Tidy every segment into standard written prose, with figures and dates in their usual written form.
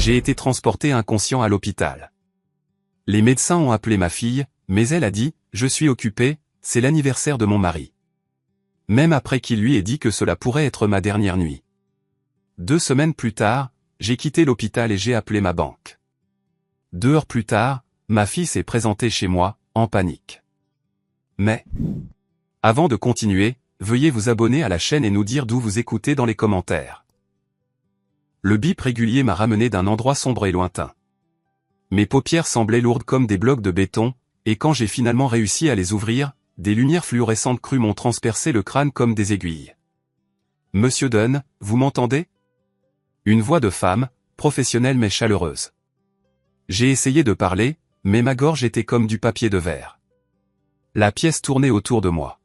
J'ai été transporté inconscient à l'hôpital. Les médecins ont appelé ma fille, mais elle a dit « Je suis occupée, c'est l'anniversaire de mon mari ». Même après qu'il lui ait dit que cela pourrait être ma dernière nuit. 2 semaines plus tard, j'ai quitté l'hôpital et j'ai appelé ma banque. 2 heures plus tard, ma fille s'est présentée chez moi, en panique. Mais, avant de continuer, veuillez vous abonner à la chaîne et nous dire d'où vous écoutez dans les commentaires. Le bip régulier m'a ramené d'un endroit sombre et lointain. Mes paupières semblaient lourdes comme des blocs de béton, et quand j'ai finalement réussi à les ouvrir, des lumières fluorescentes crues m'ont transpercé le crâne comme des aiguilles. « Monsieur Dunn, vous m'entendez ?» Une voix de femme, professionnelle mais chaleureuse. J'ai essayé de parler, mais ma gorge était comme du papier de verre. La pièce tournait autour de moi.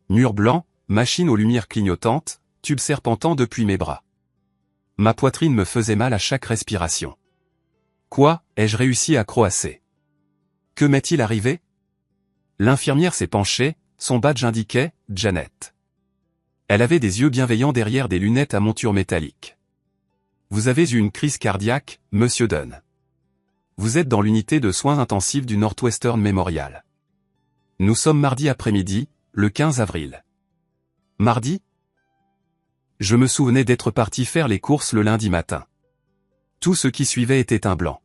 Mur blanc, machine aux lumières clignotantes, tube serpentant depuis mes bras. Ma poitrine me faisait mal à chaque respiration. Quoi, ai-je réussi à croasser? Que m'est-il arrivé? L'infirmière s'est penchée, son badge indiquait « Janet ». Elle avait des yeux bienveillants derrière des lunettes à monture métallique. « Vous avez eu une crise cardiaque, monsieur Dunn. Vous êtes dans l'unité de soins intensifs du Northwestern Memorial. Nous sommes mardi après-midi, le 15 avril. » Mardi? Je me souvenais d'être parti faire les courses le lundi matin. Tout ce qui suivait était un blanc.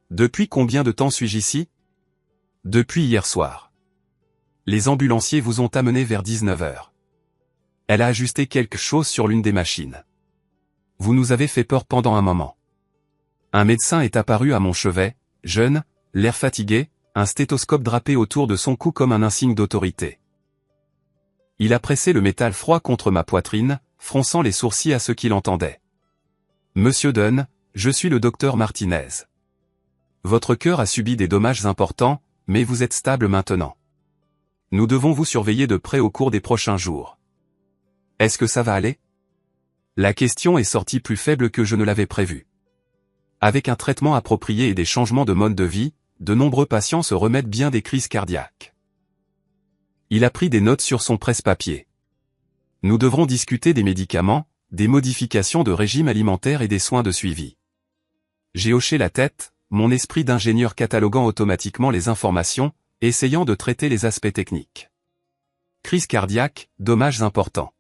Depuis combien de temps suis-je ici? Depuis hier soir. Les ambulanciers vous ont amené vers 19 h. Elle a ajusté quelque chose sur l'une des machines. Vous nous avez fait peur pendant un moment. Un médecin est apparu à mon chevet, jeune, l'air fatigué, un stéthoscope drapé autour de son cou comme un insigne d'autorité. Il a pressé le métal froid contre ma poitrine, fronçant les sourcils à ce qu'il entendait. « Monsieur Dunn, je suis le docteur Martinez. Votre cœur a subi des dommages importants, mais vous êtes stable maintenant. Nous devons vous surveiller de près au cours des prochains jours. Est-ce que ça va aller? » La question est sortie plus faible que je ne l'avais prévu. Avec un traitement approprié et des changements de mode de vie, de nombreux patients se remettent bien des crises cardiaques. Il a pris des notes sur son presse-papier. Nous devrons discuter des médicaments, des modifications de régime alimentaire et des soins de suivi. J'ai hoché la tête, mon esprit d'ingénieur cataloguant automatiquement les informations, essayant de traiter les aspects techniques. Crise cardiaque, dommages importants.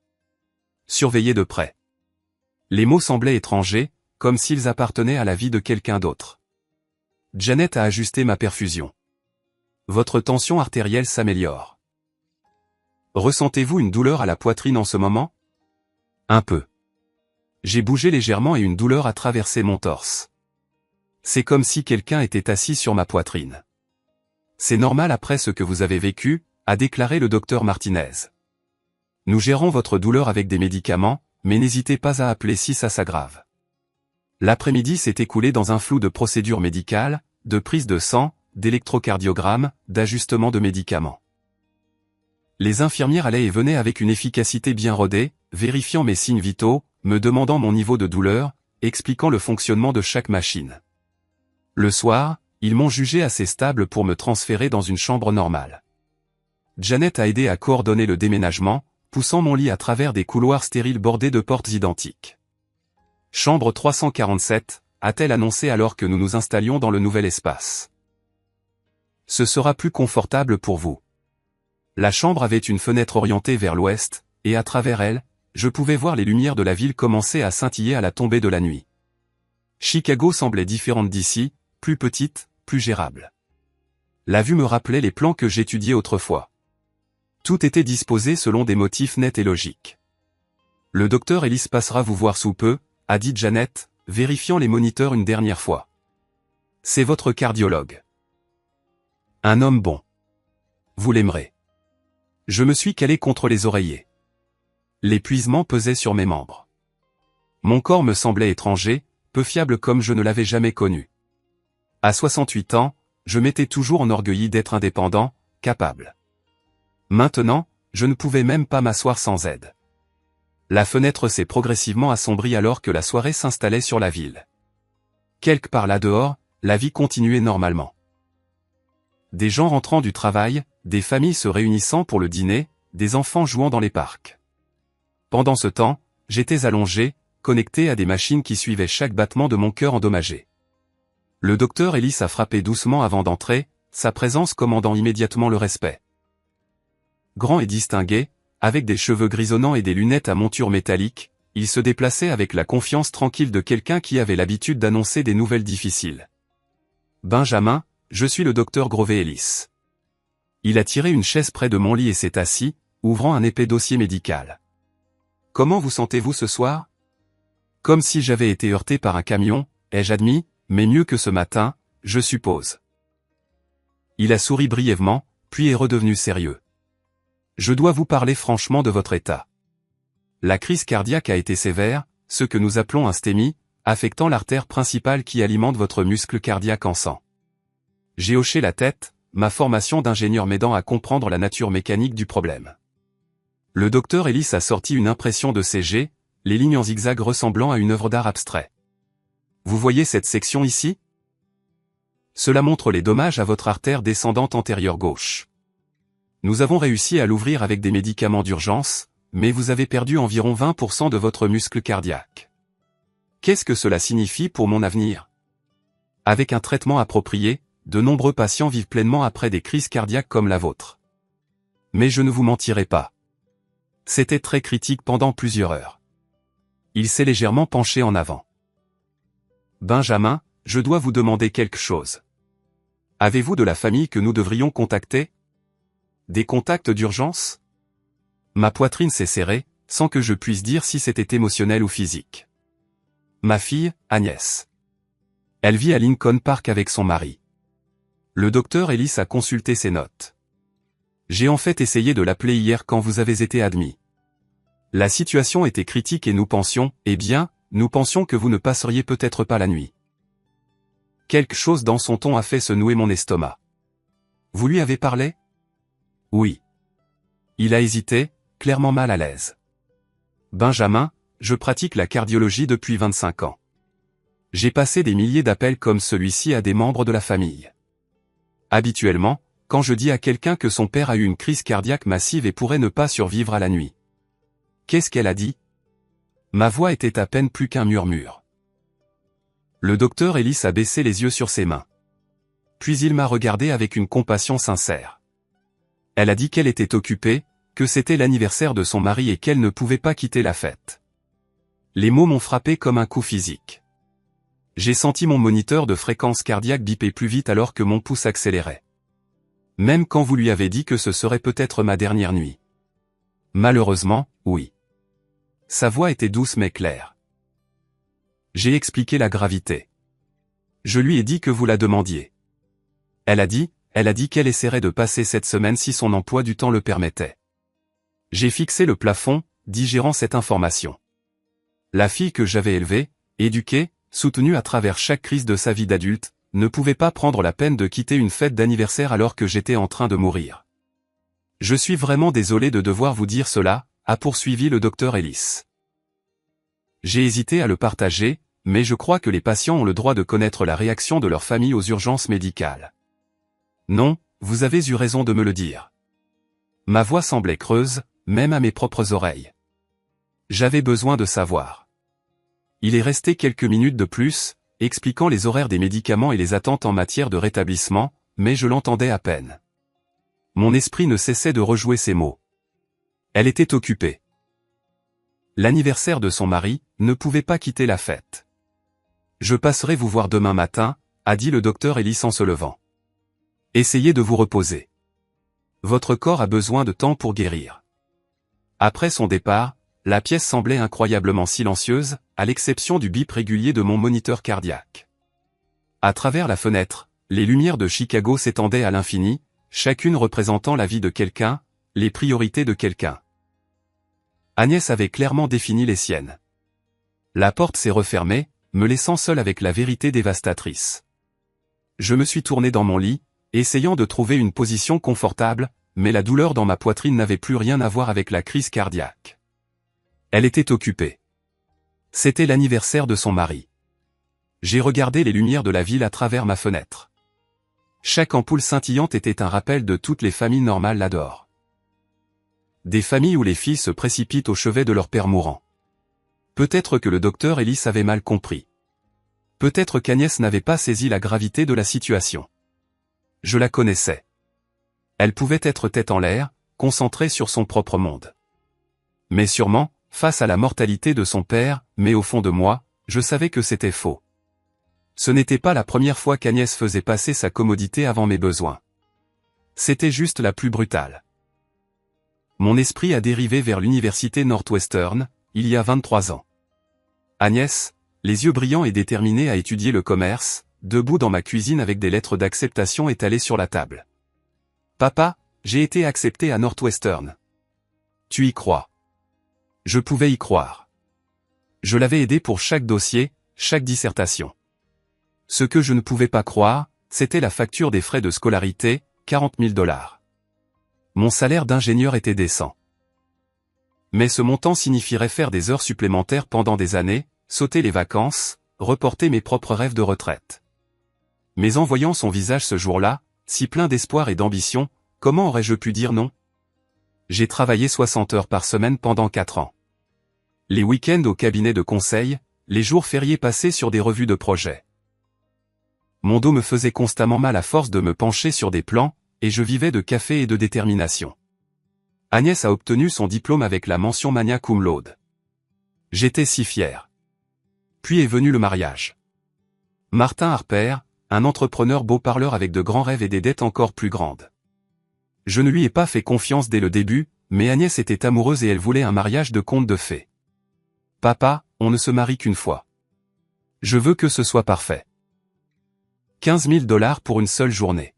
Surveiller de près. Les mots semblaient étrangers, comme s'ils appartenaient à la vie de quelqu'un d'autre. Janet a ajusté ma perfusion. Votre tension artérielle s'améliore. Ressentez-vous une douleur à la poitrine en ce moment? Un peu. J'ai bougé légèrement et une douleur a traversé mon torse. C'est comme si quelqu'un était assis sur ma poitrine. C'est normal après ce que vous avez vécu, a déclaré le docteur Martinez. Nous gérons votre douleur avec des médicaments, mais n'hésitez pas à appeler si ça s'aggrave. L'après-midi s'est écoulé dans un flou de procédures médicales, de prise de sang, d'électrocardiogramme, d'ajustement de médicaments. Les infirmières allaient et venaient avec une efficacité bien rodée, vérifiant mes signes vitaux, me demandant mon niveau de douleur, expliquant le fonctionnement de chaque machine. Le soir, ils m'ont jugé assez stable pour me transférer dans une chambre normale. Janet a aidé à coordonner le déménagement, poussant mon lit à travers des couloirs stériles bordés de portes identiques. « Chambre 347 », a-t-elle annoncé alors que nous nous installions dans le nouvel espace. « Ce sera plus confortable pour vous. » La chambre avait une fenêtre orientée vers l'ouest, et à travers elle, je pouvais voir les lumières de la ville commencer à scintiller à la tombée de la nuit. Chicago semblait différente d'ici, plus petite, plus gérable. La vue me rappelait les plans que j'étudiais autrefois. Tout était disposé selon des motifs nets et logiques. « Le docteur Ellis passera vous voir sous peu », a dit Janet, vérifiant les moniteurs une dernière fois. « C'est votre cardiologue. Un homme bon. Vous l'aimerez. » Je me suis calé contre les oreillers. L'épuisement pesait sur mes membres. Mon corps me semblait étranger, peu fiable comme je ne l'avais jamais connu. À 68 ans, je m'étais toujours enorgueilli d'être indépendant, capable. Maintenant, je ne pouvais même pas m'asseoir sans aide. La fenêtre s'est progressivement assombrie alors que la soirée s'installait sur la ville. Quelque part là dehors, la vie continuait normalement. Des gens rentrant du travail, des familles se réunissant pour le dîner, des enfants jouant dans les parcs. Pendant ce temps, j'étais allongé, connecté à des machines qui suivaient chaque battement de mon cœur endommagé. Le docteur Ellis a frappé doucement avant d'entrer, sa présence commandant immédiatement le respect. Grand et distingué, avec des cheveux grisonnants et des lunettes à monture métallique, il se déplaçait avec la confiance tranquille de quelqu'un qui avait l'habitude d'annoncer des nouvelles difficiles. « Benjamin, je suis le docteur Grover Ellis. » Il a tiré une chaise près de mon lit et s'est assis, ouvrant un épais dossier médical. « Comment vous sentez-vous ce soir ? » Comme si j'avais été heurté par un camion, ai-je admis, mais mieux que ce matin, je suppose. Il a souri brièvement, puis est redevenu sérieux. « Je dois vous parler franchement de votre état. La crise cardiaque a été sévère, ce que nous appelons un STEMI, affectant l'artère principale qui alimente votre muscle cardiaque en sang. » J'ai hoché la tête, ma formation d'ingénieur m'aidant à comprendre la nature mécanique du problème. Le docteur Ellis a sorti une impression de CG, les lignes en zigzag ressemblant à une œuvre d'art abstrait. Vous voyez cette section ici ? Cela montre les dommages à votre artère descendante antérieure gauche. Nous avons réussi à l'ouvrir avec des médicaments d'urgence, mais vous avez perdu environ 20% de votre muscle cardiaque. Qu'est-ce que cela signifie pour mon avenir ? Avec un traitement approprié, de nombreux patients vivent pleinement après des crises cardiaques comme la vôtre. Mais je ne vous mentirai pas. C'était très critique pendant plusieurs heures. Il s'est légèrement penché en avant. Benjamin, je dois vous demander quelque chose. Avez-vous de la famille que nous devrions contacter ? Des contacts d'urgence ? Ma poitrine s'est serrée, sans que je puisse dire si c'était émotionnel ou physique. Ma fille, Agnès. Elle vit à Lincoln Park avec son mari. Le docteur Ellis a consulté ses notes. J'ai en fait essayé de l'appeler hier quand vous avez été admis. La situation était critique et nous pensions que vous ne passeriez peut-être pas la nuit. Quelque chose dans son ton a fait se nouer mon estomac. Vous lui avez parlé ? Oui. Il a hésité, clairement mal à l'aise. Benjamin, je pratique la cardiologie depuis 25 ans. J'ai passé des milliers d'appels comme celui-ci à des membres de la famille. Habituellement, quand je dis à quelqu'un que son père a eu une crise cardiaque massive et pourrait ne pas survivre à la nuit. Qu'est-ce qu'elle a dit ? Ma voix était à peine plus qu'un murmure. Le docteur Ellis a baissé les yeux sur ses mains. Puis il m'a regardé avec une compassion sincère. Elle a dit qu'elle était occupée, que c'était l'anniversaire de son mari et qu'elle ne pouvait pas quitter la fête. Les mots m'ont frappé comme un coup physique. J'ai senti mon moniteur de fréquence cardiaque biper plus vite alors que mon pouce accélérait. Même quand vous lui avez dit que ce serait peut-être ma dernière nuit. Malheureusement, oui. Sa voix était douce mais claire. J'ai expliqué la gravité. Je lui ai dit que vous la demandiez. Elle a dit qu'elle essaierait de passer cette semaine si son emploi du temps le permettait. J'ai fixé le plafond, digérant cette information. La fille que j'avais élevée, éduquée, soutenue à travers chaque crise de sa vie d'adulte, ne pouvait pas prendre la peine de quitter une fête d'anniversaire alors que j'étais en train de mourir. Je suis vraiment désolé de devoir vous dire cela, a poursuivi le docteur Ellis. J'ai hésité à le partager, mais je crois que les patients ont le droit de connaître la réaction de leur famille aux urgences médicales. Non, vous avez eu raison de me le dire. Ma voix semblait creuse, même à mes propres oreilles. J'avais besoin de savoir. Il est resté quelques minutes de plus, expliquant les horaires des médicaments et les attentes en matière de rétablissement, mais je l'entendais à peine. Mon esprit ne cessait de rejouer ces mots. Elle était occupée. L'anniversaire de son mari ne pouvait pas quitter la fête. Je passerai vous voir demain matin, a dit le docteur Ellis en se levant. Essayez de vous reposer. Votre corps a besoin de temps pour guérir. Après son départ, la pièce semblait incroyablement silencieuse, à l'exception du bip régulier de mon moniteur cardiaque. À travers la fenêtre, les lumières de Chicago s'étendaient à l'infini, chacune représentant la vie de quelqu'un, les priorités de quelqu'un. Agnès avait clairement défini les siennes. La porte s'est refermée, me laissant seul avec la vérité dévastatrice. Je me suis tourné dans mon lit, essayant de trouver une position confortable, mais la douleur dans ma poitrine n'avait plus rien à voir avec la crise cardiaque. Elle était occupée. C'était l'anniversaire de son mari. J'ai regardé les lumières de la ville à travers ma fenêtre. Chaque ampoule scintillante était un rappel de toutes les familles normales là-dehors. Des familles où les filles se précipitent au chevet de leur père mourant. Peut-être que le docteur Ellis avait mal compris. Peut-être qu'Agnès n'avait pas saisi la gravité de la situation. Je la connaissais. Elle pouvait être tête en l'air, concentrée sur son propre monde. Mais sûrement, face à la mortalité de son père, mais au fond de moi, je savais que c'était faux. Ce n'était pas la première fois qu'Agnès faisait passer sa commodité avant mes besoins. C'était juste la plus brutale. Mon esprit a dérivé vers l'université Northwestern, il y a 23 ans. Agnès, les yeux brillants et déterminée à étudier le commerce, debout dans ma cuisine avec des lettres d'acceptation étalées sur la table. Papa, j'ai été accepté à Northwestern. Tu y crois? Je pouvais y croire. Je l'avais aidé pour chaque dossier, chaque dissertation. Ce que je ne pouvais pas croire, c'était la facture des frais de scolarité, 40 000 $. Mon salaire d'ingénieur était décent. Mais ce montant signifierait faire des heures supplémentaires pendant des années, sauter les vacances, reporter mes propres rêves de retraite. Mais en voyant son visage ce jour-là, si plein d'espoir et d'ambition, comment aurais-je pu dire non? J'ai travaillé 60 heures par semaine pendant 4 ans. Les week-ends au cabinet de conseil, les jours fériés passés sur des revues de projets. Mon dos me faisait constamment mal à force de me pencher sur des plans, et je vivais de café et de détermination. Agnès a obtenu son diplôme avec la mention magna cum laude. J'étais si fier. Puis est venu le mariage. Martin Harper, un entrepreneur beau parleur avec de grands rêves et des dettes encore plus grandes. Je ne lui ai pas fait confiance dès le début, mais Agnès était amoureuse et elle voulait un mariage de conte de fées. Papa, on ne se marie qu'une fois. Je veux que ce soit parfait. 15 000 $ pour une seule journée.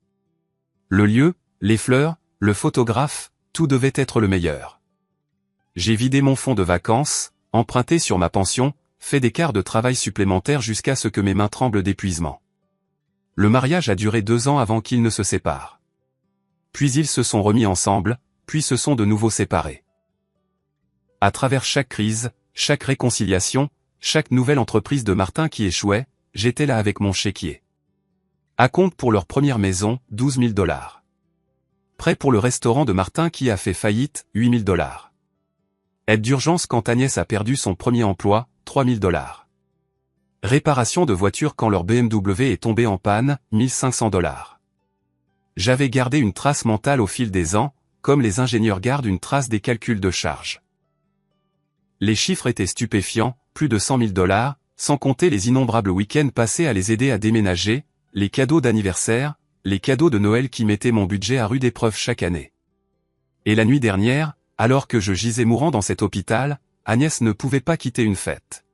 Le lieu, les fleurs, le photographe, tout devait être le meilleur. J'ai vidé mon fonds de vacances, emprunté sur ma pension, fait des quarts de travail supplémentaires jusqu'à ce que mes mains tremblent d'épuisement. Le mariage a duré 2 ans avant qu'ils ne se séparent. Puis ils se sont remis ensemble, puis se sont de nouveau séparés. À travers chaque crise, chaque réconciliation, chaque nouvelle entreprise de Martin qui échouait, j'étais là avec mon chéquier. À compte pour leur première maison, 12 000 $. Prêt pour le restaurant de Martin qui a fait faillite, 8 000 $. Aide d'urgence quand Agnès a perdu son premier emploi, 3 000 $. Réparation de voiture quand leur BMW est tombé en panne, 1 500 $. J'avais gardé une trace mentale au fil des ans, comme les ingénieurs gardent une trace des calculs de charge. Les chiffres étaient stupéfiants, plus de 100 000 $, sans compter les innombrables week-ends passés à les aider à déménager, les cadeaux d'anniversaire, les cadeaux de Noël qui mettaient mon budget à rude épreuve chaque année. Et la nuit dernière, alors que je gisais mourant dans cet hôpital, Agnès ne pouvait pas quitter une fête.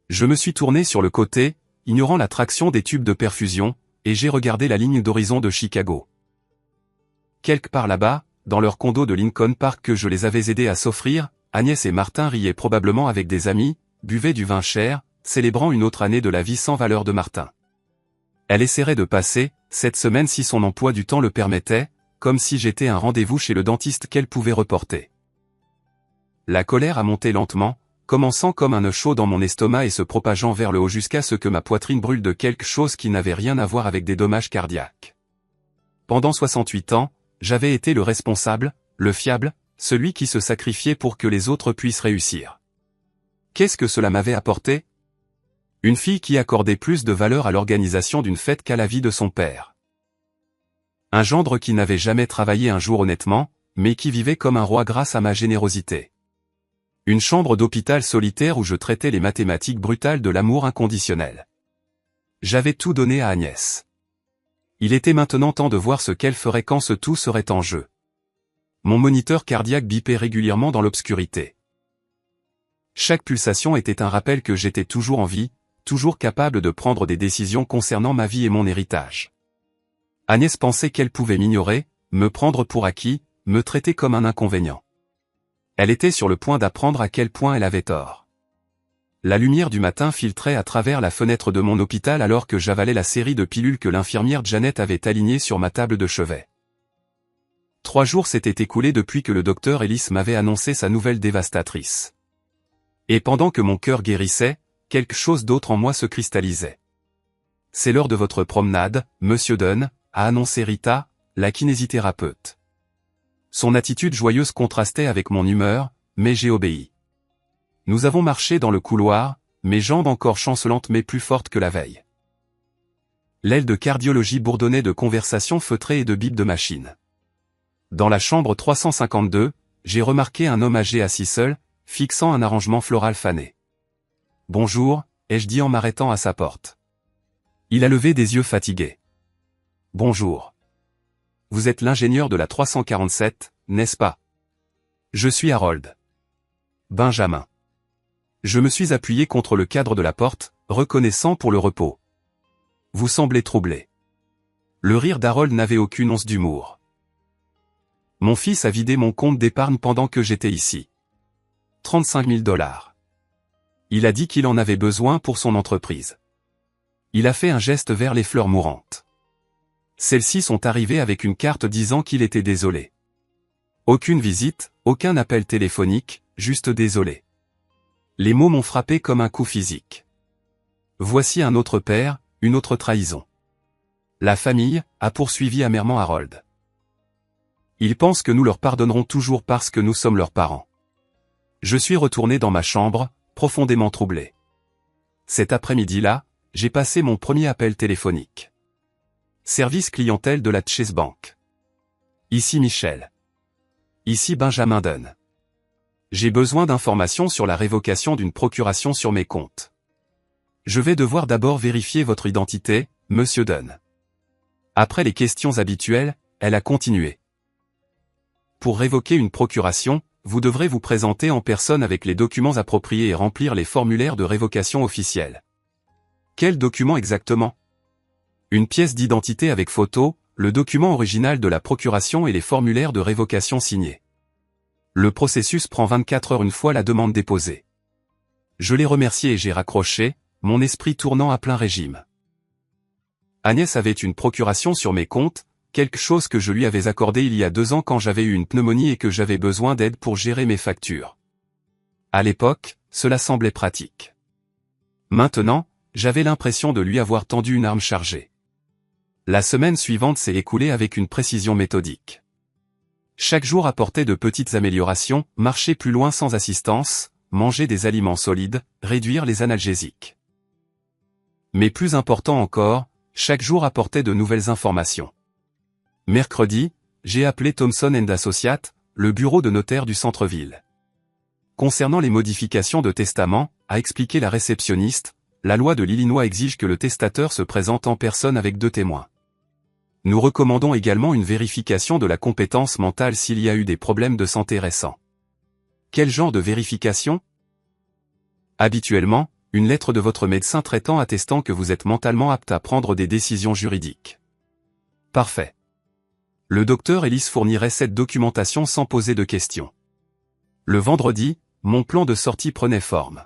Je me suis tourné sur le côté, ignorant la traction des tubes de perfusion, et j'ai regardé la ligne d'horizon de Chicago. Quelque part là-bas, dans leur condo de Lincoln Park que je les avais aidés à s'offrir, Agnès et Martin riaient probablement avec des amis, buvaient du vin cher, célébrant une autre année de la vie sans valeur de Martin. Elle essaierait de passer, cette semaine si son emploi du temps le permettait, comme si j'étais un rendez-vous chez le dentiste qu'elle pouvait reporter. La colère a monté lentement, commençant comme un nœud chaud dans mon estomac et se propageant vers le haut jusqu'à ce que ma poitrine brûle de quelque chose qui n'avait rien à voir avec des dommages cardiaques. Pendant 68 ans, j'avais été le responsable, le fiable, celui qui se sacrifiait pour que les autres puissent réussir. Qu'est-ce que cela m'avait apporté? Une fille qui accordait plus de valeur à l'organisation d'une fête qu'à la vie de son père. Un gendre qui n'avait jamais travaillé un jour honnêtement, mais qui vivait comme un roi grâce à ma générosité. Une chambre d'hôpital solitaire où je traitais les mathématiques brutales de l'amour inconditionnel. J'avais tout donné à Agnès. Il était maintenant temps de voir ce qu'elle ferait quand ce tout serait en jeu. Mon moniteur cardiaque bipait régulièrement dans l'obscurité. Chaque pulsation était un rappel que j'étais toujours en vie, toujours capable de prendre des décisions concernant ma vie et mon héritage. Agnès pensait qu'elle pouvait m'ignorer, me prendre pour acquis, me traiter comme un inconvénient. Elle était sur le point d'apprendre à quel point elle avait tort. La lumière du matin filtrait à travers la fenêtre de mon hôpital alors que j'avalais la série de pilules que l'infirmière Janet avait alignées sur ma table de chevet. 3 jours s'étaient écoulés depuis que le docteur Ellis m'avait annoncé sa nouvelle dévastatrice. Et pendant que mon cœur guérissait, quelque chose d'autre en moi se cristallisait. C'est l'heure de votre promenade, Monsieur Dunn, a annoncé Rita, la kinésithérapeute. Son attitude joyeuse contrastait avec mon humeur, mais j'ai obéi. Nous avons marché dans le couloir, mes jambes encore chancelantes mais plus fortes que la veille. L'aile de cardiologie bourdonnait de conversations feutrées et de bips de machine. Dans la chambre 352, j'ai remarqué un homme âgé assis seul, fixant un arrangement floral fané. « Bonjour », ai-je dit en m'arrêtant à sa porte. Il a levé des yeux fatigués. « Bonjour. Vous êtes l'ingénieur de la 347, n'est-ce pas ? Je suis Harold. Benjamin. » Je me suis appuyé contre le cadre de la porte, reconnaissant pour le repos. « Vous semblez troublé. » Le rire d'Harold n'avait aucune once d'humour. « Mon fils a vidé mon compte d'épargne pendant que j'étais ici. 35 000 $. Il a dit qu'il en avait besoin pour son entreprise. » Il a fait un geste vers les fleurs mourantes. Celles-ci sont arrivées avec une carte disant qu'il était désolé. Aucune visite, aucun appel téléphonique, juste désolé. Les mots m'ont frappé comme un coup physique. Voici un autre père, une autre trahison. La famille, a poursuivi amèrement Harold. Ils pensent que nous leur pardonnerons toujours parce que nous sommes leurs parents. Je suis retourné dans ma chambre, profondément troublé. Cet après-midi-là, j'ai passé mon premier appel téléphonique. Service clientèle de la Chase Bank. Ici Michel. Ici Benjamin Dunn. J'ai besoin d'informations sur la révocation d'une procuration sur mes comptes. Je vais devoir d'abord vérifier votre identité, Monsieur Dunn. Après les questions habituelles, elle a continué. Pour révoquer une procuration, vous devrez vous présenter en personne avec les documents appropriés et remplir les formulaires de révocation officiels. Quel document exactement ? Une pièce d'identité avec photo, le document original de la procuration et les formulaires de révocation signés. Le processus prend 24 heures une fois la demande déposée. Je l'ai remercié et j'ai raccroché, mon esprit tournant à plein régime. Agnès avait une procuration sur mes comptes, quelque chose que je lui avais accordé il y a 2 ans quand j'avais eu une pneumonie et que j'avais besoin d'aide pour gérer mes factures. À l'époque, cela semblait pratique. Maintenant, j'avais l'impression de lui avoir tendu une arme chargée. La semaine suivante s'est écoulée avec une précision méthodique. Chaque jour apportait de petites améliorations, marcher plus loin sans assistance, manger des aliments solides, réduire les analgésiques. Mais plus important encore, chaque jour apportait de nouvelles informations. Mercredi, j'ai appelé Thomson & Associates, le bureau de notaire du centre-ville. Concernant les modifications de testament, a expliqué la réceptionniste, la loi de l'Illinois exige que le testateur se présente en personne avec 2 témoins. Nous recommandons également une vérification de la compétence mentale s'il y a eu des problèmes de santé récents. Quel genre de vérification ? Habituellement, une lettre de votre médecin traitant attestant que vous êtes mentalement apte à prendre des décisions juridiques. Parfait. Le docteur Ellis fournirait cette documentation sans poser de questions. Le vendredi, mon plan de sortie prenait forme.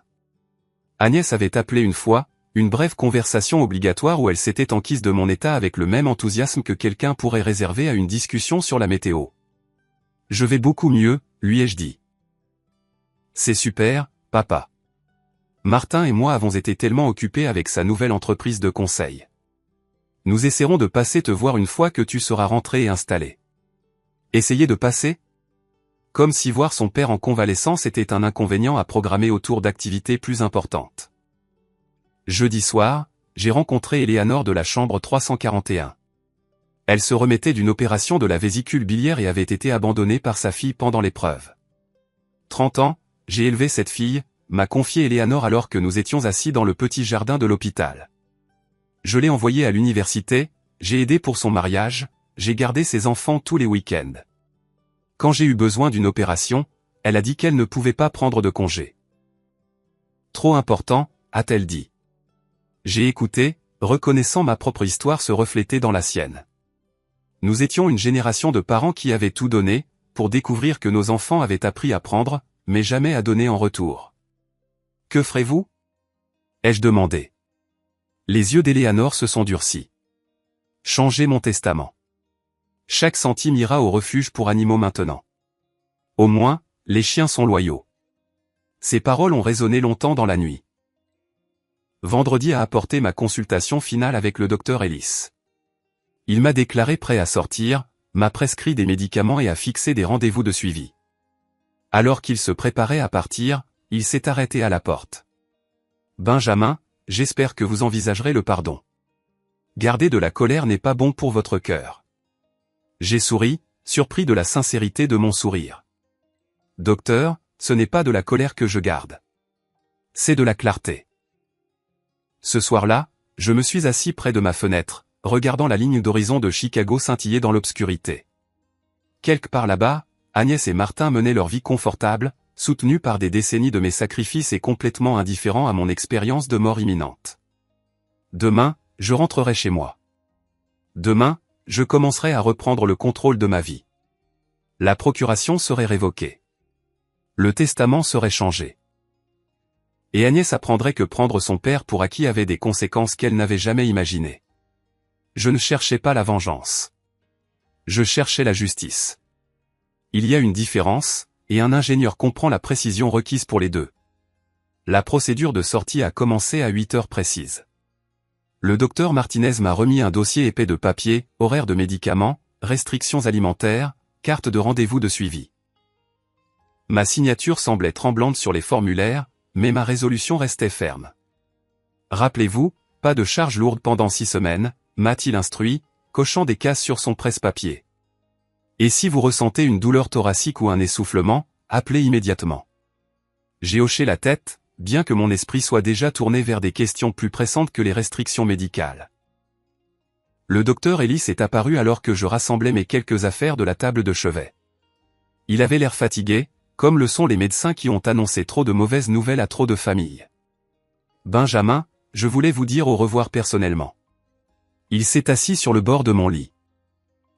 Agnès avait appelé une fois, une brève conversation obligatoire où elle s'était enquise de mon état avec le même enthousiasme que quelqu'un pourrait réserver à une discussion sur la météo. « Je vais beaucoup mieux », lui ai-je dit. « C'est super, papa. Martin et moi avons été tellement occupés avec sa nouvelle entreprise de conseil. Nous essaierons de passer te voir une fois que tu seras rentré et installé. » Essayer de passer ? Comme si voir son père en convalescence était un inconvénient à programmer autour d'activités plus importantes. Jeudi soir, j'ai rencontré Eleanor de la chambre 341. Elle se remettait d'une opération de la vésicule biliaire et avait été abandonnée par sa fille pendant l'épreuve. 30 ans, j'ai élevé cette fille, m'a confié Eleanor alors que nous étions assis dans le petit jardin de l'hôpital. Je l'ai envoyée à l'université, j'ai aidé pour son mariage, j'ai gardé ses enfants tous les week-ends. Quand j'ai eu besoin d'une opération, elle a dit qu'elle ne pouvait pas prendre de congé. Trop important, a-t-elle dit. J'ai écouté, reconnaissant ma propre histoire se refléter dans la sienne. Nous étions une génération de parents qui avaient tout donné, pour découvrir que nos enfants avaient appris à prendre, mais jamais à donner en retour. Que ferez-vous ? Ai-je demandé. Les yeux d'Eleanor se sont durcis. Changer mon testament. Chaque centime ira au refuge pour animaux maintenant. Au moins, les chiens sont loyaux. Ces paroles ont résonné longtemps dans la nuit. Vendredi a apporté ma consultation finale avec le docteur Ellis. Il m'a déclaré prêt à sortir, m'a prescrit des médicaments et a fixé des rendez-vous de suivi. Alors qu'il se préparait à partir, il s'est arrêté à la porte. Benjamin, j'espère que vous envisagerez le pardon. Garder de la colère n'est pas bon pour votre cœur. J'ai souri, surpris de la sincérité de mon sourire. Docteur, ce n'est pas de la colère que je garde. C'est de la clarté. Ce soir-là, je me suis assis près de ma fenêtre, regardant la ligne d'horizon de Chicago scintiller dans l'obscurité. Quelque part là-bas, Agnès et Martin menaient leur vie confortable, soutenus par des décennies de mes sacrifices et complètement indifférents à mon expérience de mort imminente. Demain, je rentrerai chez moi. Demain, je commencerai à reprendre le contrôle de ma vie. La procuration serait révoquée. Le testament serait changé. Et Agnès apprendrait que prendre son père pour acquis avait des conséquences qu'elle n'avait jamais imaginées. Je ne cherchais pas la vengeance. Je cherchais la justice. Il y a une différence, et un ingénieur comprend la précision requise pour les deux. La procédure de sortie a commencé à 8 heures précises. Le docteur Martinez m'a remis un dossier épais de papier, horaires de médicaments, restrictions alimentaires, carte de rendez-vous de suivi. Ma signature semblait tremblante sur les formulaires, mais ma résolution restait ferme. Rappelez-vous, pas de charge lourde pendant 6 semaines, m'a-t-il instruit, cochant des cases sur son presse-papier. Et si vous ressentez une douleur thoracique ou un essoufflement, appelez immédiatement. J'ai hoché la tête, bien que mon esprit soit déjà tourné vers des questions plus pressantes que les restrictions médicales. Le docteur Ellis est apparu alors que je rassemblais mes quelques affaires de la table de chevet. Il avait l'air fatigué, comme le sont les médecins qui ont annoncé trop de mauvaises nouvelles à trop de familles. Benjamin, je voulais vous dire au revoir personnellement. Il s'est assis sur le bord de mon lit.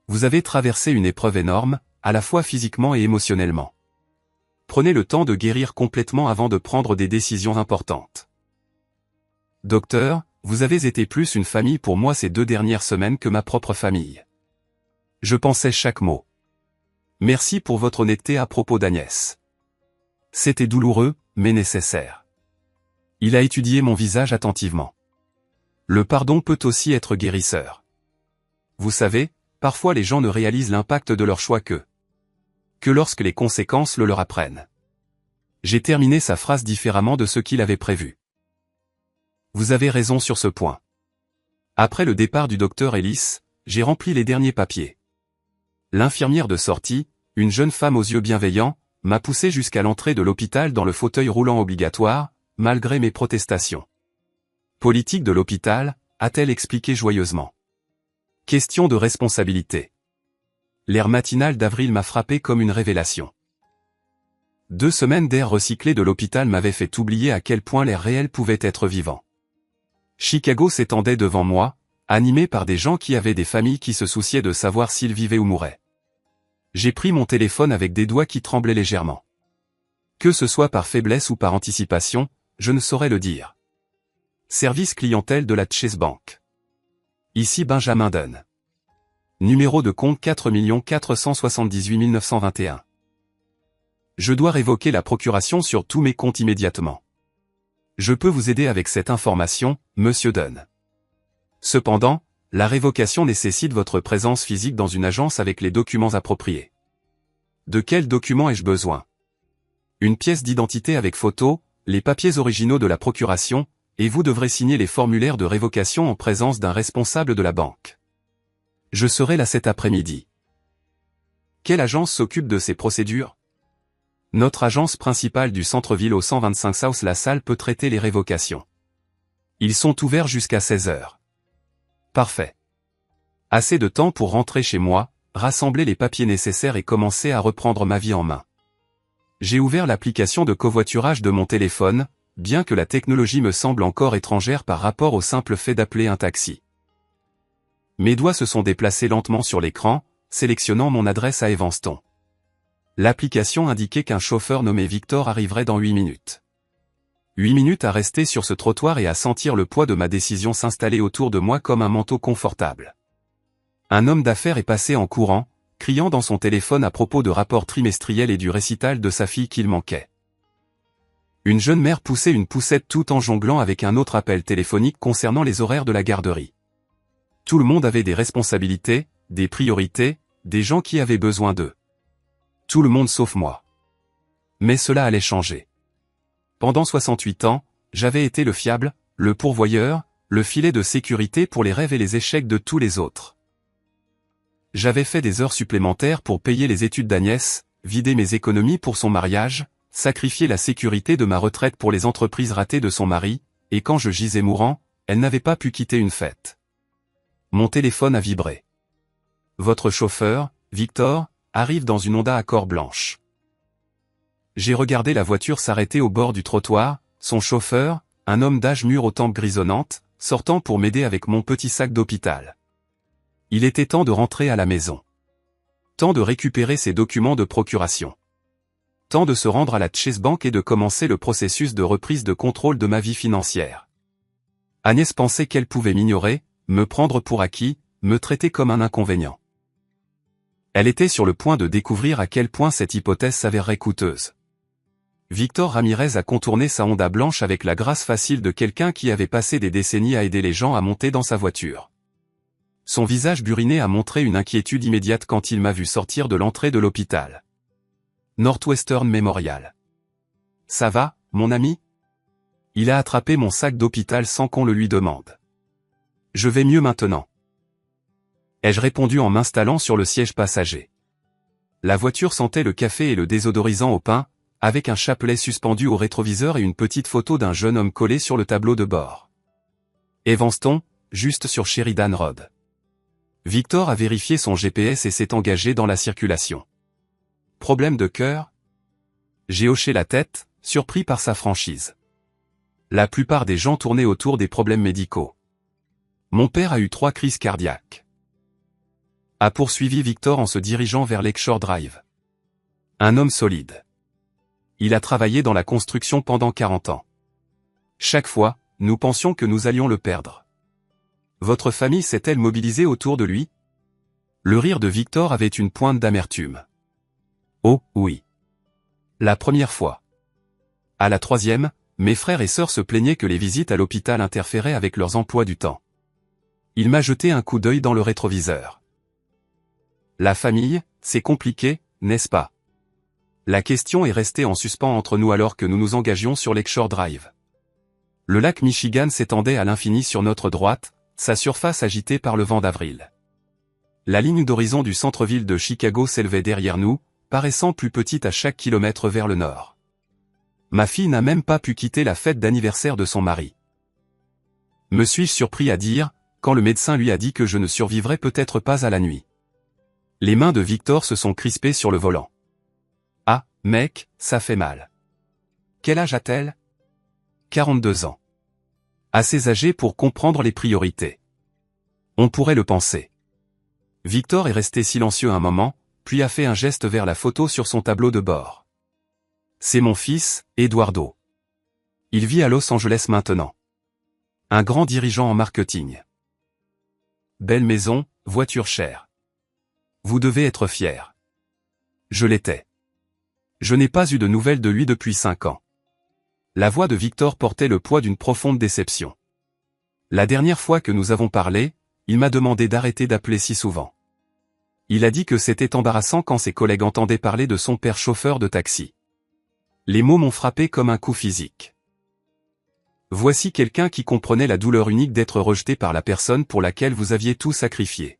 Vous avez traversé une épreuve énorme, à la fois physiquement et émotionnellement. Prenez le temps de guérir complètement avant de prendre des décisions importantes. Docteur, vous avez été plus une famille pour moi ces 2 dernières semaines que ma propre famille. Je pensais chaque mot. Merci pour votre honnêteté à propos d'Agnès. C'était douloureux, mais nécessaire. Il a étudié mon visage attentivement. Le pardon peut aussi être guérisseur. Vous savez, parfois les gens ne réalisent l'impact de leur choix que lorsque les conséquences le leur apprennent. J'ai terminé sa phrase différemment de ce qu'il avait prévu. Vous avez raison sur ce point. Après le départ du docteur Ellis, j'ai rempli les derniers papiers. L'infirmière de sortie, une jeune femme aux yeux bienveillants, m'a poussé jusqu'à l'entrée de l'hôpital dans le fauteuil roulant obligatoire, malgré mes protestations. Politique de l'hôpital, a-t-elle expliqué joyeusement. Question de responsabilité. L'air matinal d'avril m'a frappé comme une révélation. 2 semaines d'air recyclé de l'hôpital m'avaient fait oublier à quel point l'air réel pouvait être vivant. Chicago s'étendait devant moi, animé par des gens qui avaient des familles qui se souciaient de savoir s'ils vivaient ou mouraient. J'ai pris mon téléphone avec des doigts qui tremblaient légèrement. Que ce soit par faiblesse ou par anticipation, je ne saurais le dire. Service clientèle de la Chase Bank. Ici Benjamin Dunn. Numéro de compte 4 478 921. Je dois révoquer la procuration sur tous mes comptes immédiatement. Je peux vous aider avec cette information, Monsieur Dunn. Cependant, la révocation nécessite votre présence physique dans une agence avec les documents appropriés. De quels documents ai-je besoin? Une pièce d'identité avec photo, les papiers originaux de la procuration, et vous devrez signer les formulaires de révocation en présence d'un responsable de la banque. Je serai là cet après-midi. Quelle agence s'occupe de ces procédures? Notre agence principale du centre-ville au 125 South La Salle peut traiter les révocations. Ils sont ouverts jusqu'à 16 heures. Parfait. Assez de temps pour rentrer chez moi, rassembler les papiers nécessaires et commencer à reprendre ma vie en main. J'ai ouvert l'application de covoiturage de mon téléphone, bien que la technologie me semble encore étrangère par rapport au simple fait d'appeler un taxi. Mes doigts se sont déplacés lentement sur l'écran, sélectionnant mon adresse à Evanston. L'application indiquait qu'un chauffeur nommé Victor arriverait dans 8 minutes. 8 minutes à rester sur ce trottoir et à sentir le poids de ma décision s'installer autour de moi comme un manteau confortable. Un homme d'affaires est passé en courant, criant dans son téléphone à propos de rapports trimestriels et du récital de sa fille qu'il manquait. Une jeune mère poussait une poussette tout en jonglant avec un autre appel téléphonique concernant les horaires de la garderie. Tout le monde avait des responsabilités, des priorités, des gens qui avaient besoin d'eux. Tout le monde sauf moi. Mais cela allait changer. Pendant 68 ans, j'avais été le fiable, le pourvoyeur, le filet de sécurité pour les rêves et les échecs de tous les autres. J'avais fait des heures supplémentaires pour payer les études d'Agnès, vider mes économies pour son mariage, sacrifier la sécurité de ma retraite pour les entreprises ratées de son mari, et quand je gisais mourant, elle n'avait pas pu quitter une fête. Mon téléphone a vibré. Votre chauffeur, Victor, arrive dans une Honda Accord blanche. J'ai regardé la voiture s'arrêter au bord du trottoir, son chauffeur, un homme d'âge mûr aux tempes grisonnantes, sortant pour m'aider avec mon petit sac d'hôpital. Il était temps de rentrer à la maison. Temps de récupérer ses documents de procuration. Temps de se rendre à la Chase Bank et de commencer le processus de reprise de contrôle de ma vie financière. Agnès pensait qu'elle pouvait m'ignorer, me prendre pour acquis, me traiter comme un inconvénient. Elle était sur le point de découvrir à quel point cette hypothèse s'avérerait coûteuse. Victor Ramirez a contourné sa Honda blanche avec la grâce facile de quelqu'un qui avait passé des décennies à aider les gens à monter dans sa voiture. Son visage buriné a montré une inquiétude immédiate quand il m'a vu sortir de l'entrée de l'hôpital. Northwestern Memorial. Ça va, mon ami? Il a attrapé mon sac d'hôpital sans qu'on le lui demande. Je vais mieux maintenant. Ai-je répondu en m'installant sur le siège passager. La voiture sentait le café et le désodorisant au pain, avec un chapelet suspendu au rétroviseur et une petite photo d'un jeune homme collé sur le tableau de bord. Evanston, juste sur Sheridan Road. Victor a vérifié son GPS et s'est engagé dans la circulation. Problème de cœur? J'ai hoché la tête, surpris par sa franchise. La plupart des gens tournaient autour des problèmes médicaux. Mon père a eu 3 crises cardiaques. A poursuivi Victor en se dirigeant vers Lakeshore Drive. Un homme solide. Il a travaillé dans la construction pendant 40 ans. Chaque fois, nous pensions que nous allions le perdre. Votre famille s'est-elle mobilisée autour de lui? Le rire de Victor avait une pointe d'amertume. Oh, oui. La première fois. À la 3e, mes frères et sœurs se plaignaient que les visites à l'hôpital interféraient avec leurs emplois du temps. Il m'a jeté un coup d'œil dans le rétroviseur. La famille, c'est compliqué, n'est-ce pas? La question est restée en suspens entre nous alors que nous nous engagions sur Lakeshore Drive. Le lac Michigan s'étendait à l'infini sur notre droite, sa surface agitée par le vent d'avril. La ligne d'horizon du centre-ville de Chicago s'élevait derrière nous, paraissant plus petite à chaque kilomètre vers le nord. Ma fille n'a même pas pu quitter la fête d'anniversaire de son mari. Me suis-je surpris à dire, quand le médecin lui a dit que je ne survivrais peut-être pas à la nuit. Les mains de Victor se sont crispées sur le volant. Ah, mec, ça fait mal. Quel âge a-t-elle? 42 ans. Assez âgé pour comprendre les priorités. On pourrait le penser. Victor est resté silencieux un moment, puis a fait un geste vers la photo sur son tableau de bord. C'est mon fils, Eduardo. Il vit à Los Angeles maintenant. Un grand dirigeant en marketing. Belle maison, voiture chère. Vous devez être fier. Je l'étais. Je n'ai pas eu de nouvelles de lui depuis 5 ans. La voix de Victor portait le poids d'une profonde déception. La dernière fois que nous avons parlé, il m'a demandé d'arrêter d'appeler si souvent. Il a dit que c'était embarrassant quand ses collègues entendaient parler de son père chauffeur de taxi. Les mots m'ont frappé comme un coup physique. Voici quelqu'un qui comprenait la douleur unique d'être rejeté par la personne pour laquelle vous aviez tout sacrifié.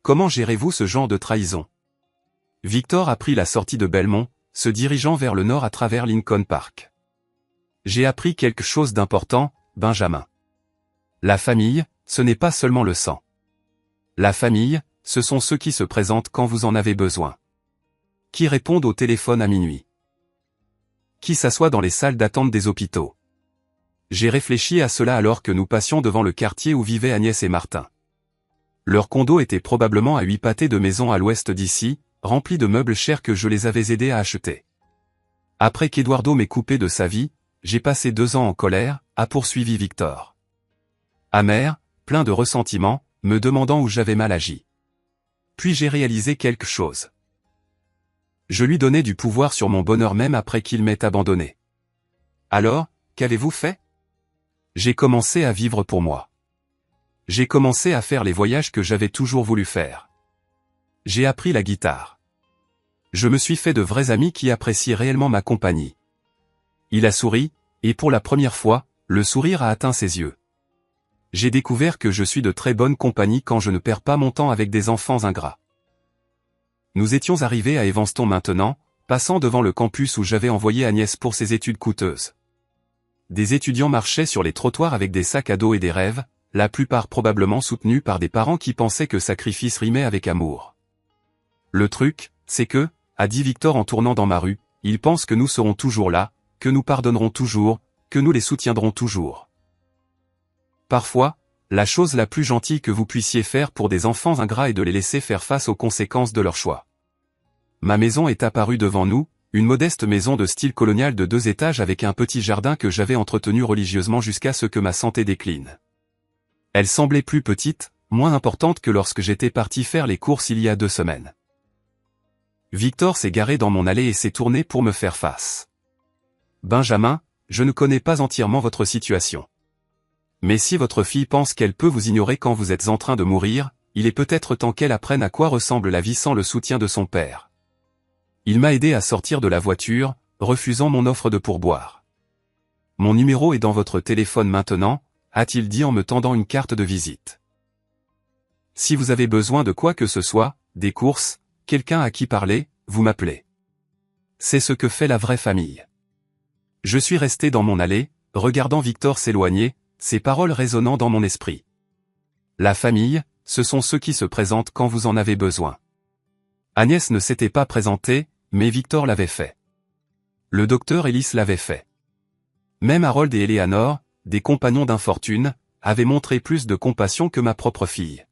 Comment gérez-vous ce genre de trahison? Victor a pris la sortie de Belmont, se dirigeant vers le nord à travers Lincoln Park. J'ai appris quelque chose d'important, Benjamin. La famille, ce n'est pas seulement le sang. La famille, ce sont ceux qui se présentent quand vous en avez besoin. Qui répondent au téléphone à minuit. Qui s'assoit dans les salles d'attente des hôpitaux. J'ai réfléchi à cela alors que nous passions devant le quartier où vivaient Agnès et Martin. Leur condo était probablement à 8 pâtés de maisons à l'ouest d'ici, rempli de meubles chers que je les avais aidés à acheter. Après qu'Eduardo m'ait coupé de sa vie, j'ai passé 2 ans en colère, a poursuivi Victor. Amer, plein de ressentiment, me demandant où j'avais mal agi. Puis j'ai réalisé quelque chose. Je lui donnais du pouvoir sur mon bonheur même après qu'il m'ait abandonné. Alors, qu'avez-vous fait? J'ai commencé à vivre pour moi. J'ai commencé à faire les voyages que j'avais toujours voulu faire. J'ai appris la guitare. Je me suis fait de vrais amis qui apprécient réellement ma compagnie. Il a souri, et pour la première fois, le sourire a atteint ses yeux. J'ai découvert que je suis de très bonne compagnie quand je ne perds pas mon temps avec des enfants ingrats. Nous étions arrivés à Evanston maintenant, passant devant le campus où j'avais envoyé Agnès pour ses études coûteuses. Des étudiants marchaient sur les trottoirs avec des sacs à dos et des rêves, la plupart probablement soutenus par des parents qui pensaient que sacrifice rimait avec amour. Le truc, c'est que, a dit Victor en tournant dans ma rue, ils pensent que nous serons toujours là, que nous pardonnerons toujours, que nous les soutiendrons toujours. Parfois, la chose la plus gentille que vous puissiez faire pour des enfants ingrats est de les laisser faire face aux conséquences de leur choix. Ma maison est apparue devant nous, une modeste maison de style colonial de 2 étages avec un petit jardin que j'avais entretenu religieusement jusqu'à ce que ma santé décline. Elle semblait plus petite, moins importante que lorsque j'étais parti faire les courses il y a 2 semaines. Victor s'est garé dans mon allée et s'est tourné pour me faire face. Benjamin, je ne connais pas entièrement votre situation. Mais si votre fille pense qu'elle peut vous ignorer quand vous êtes en train de mourir, il est peut-être temps qu'elle apprenne à quoi ressemble la vie sans le soutien de son père. Il m'a aidé à sortir de la voiture, refusant mon offre de pourboire. Mon numéro est dans votre téléphone maintenant, a-t-il dit en me tendant une carte de visite. Si vous avez besoin de quoi que ce soit, des courses, quelqu'un à qui parler, vous m'appelez. C'est ce que fait la vraie famille. Je suis resté dans mon allée, regardant Victor s'éloigner, ces paroles résonnant dans mon esprit. La famille, ce sont ceux qui se présentent quand vous en avez besoin. Agnès ne s'était pas présentée, mais Victor l'avait fait. Le docteur Ellis l'avait fait. Même Harold et Eleanor, des compagnons d'infortune, avaient montré plus de compassion que ma propre fille.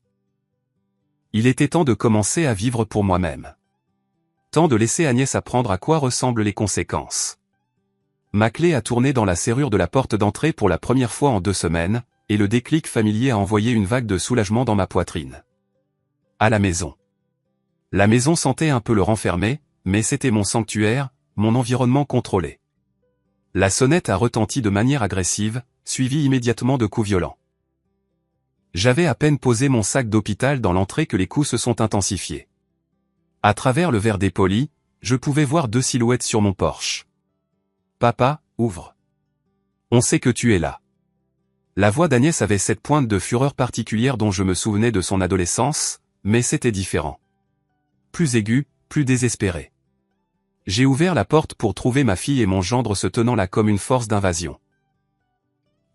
Il était temps de commencer à vivre pour moi-même. Temps de laisser Agnès apprendre à quoi ressemblent les conséquences. Ma clé a tourné dans la serrure de la porte d'entrée pour la première fois en 2 semaines, et le déclic familier a envoyé une vague de soulagement dans ma poitrine. À la maison. La maison sentait un peu le renfermer, mais c'était mon sanctuaire, mon environnement contrôlé. La sonnette a retenti de manière agressive, suivie immédiatement de coups violents. J'avais à peine posé mon sac d'hôpital dans l'entrée que les coups se sont intensifiés. À travers le verre dépoli, je pouvais voir 2 silhouettes sur mon porche. « Papa, ouvre. On sait que tu es là. » La voix d'Agnès avait cette pointe de fureur particulière dont je me souvenais de son adolescence, mais c'était différent. Plus aigu, plus désespéré. J'ai ouvert la porte pour trouver ma fille et mon gendre se tenant là comme une force d'invasion.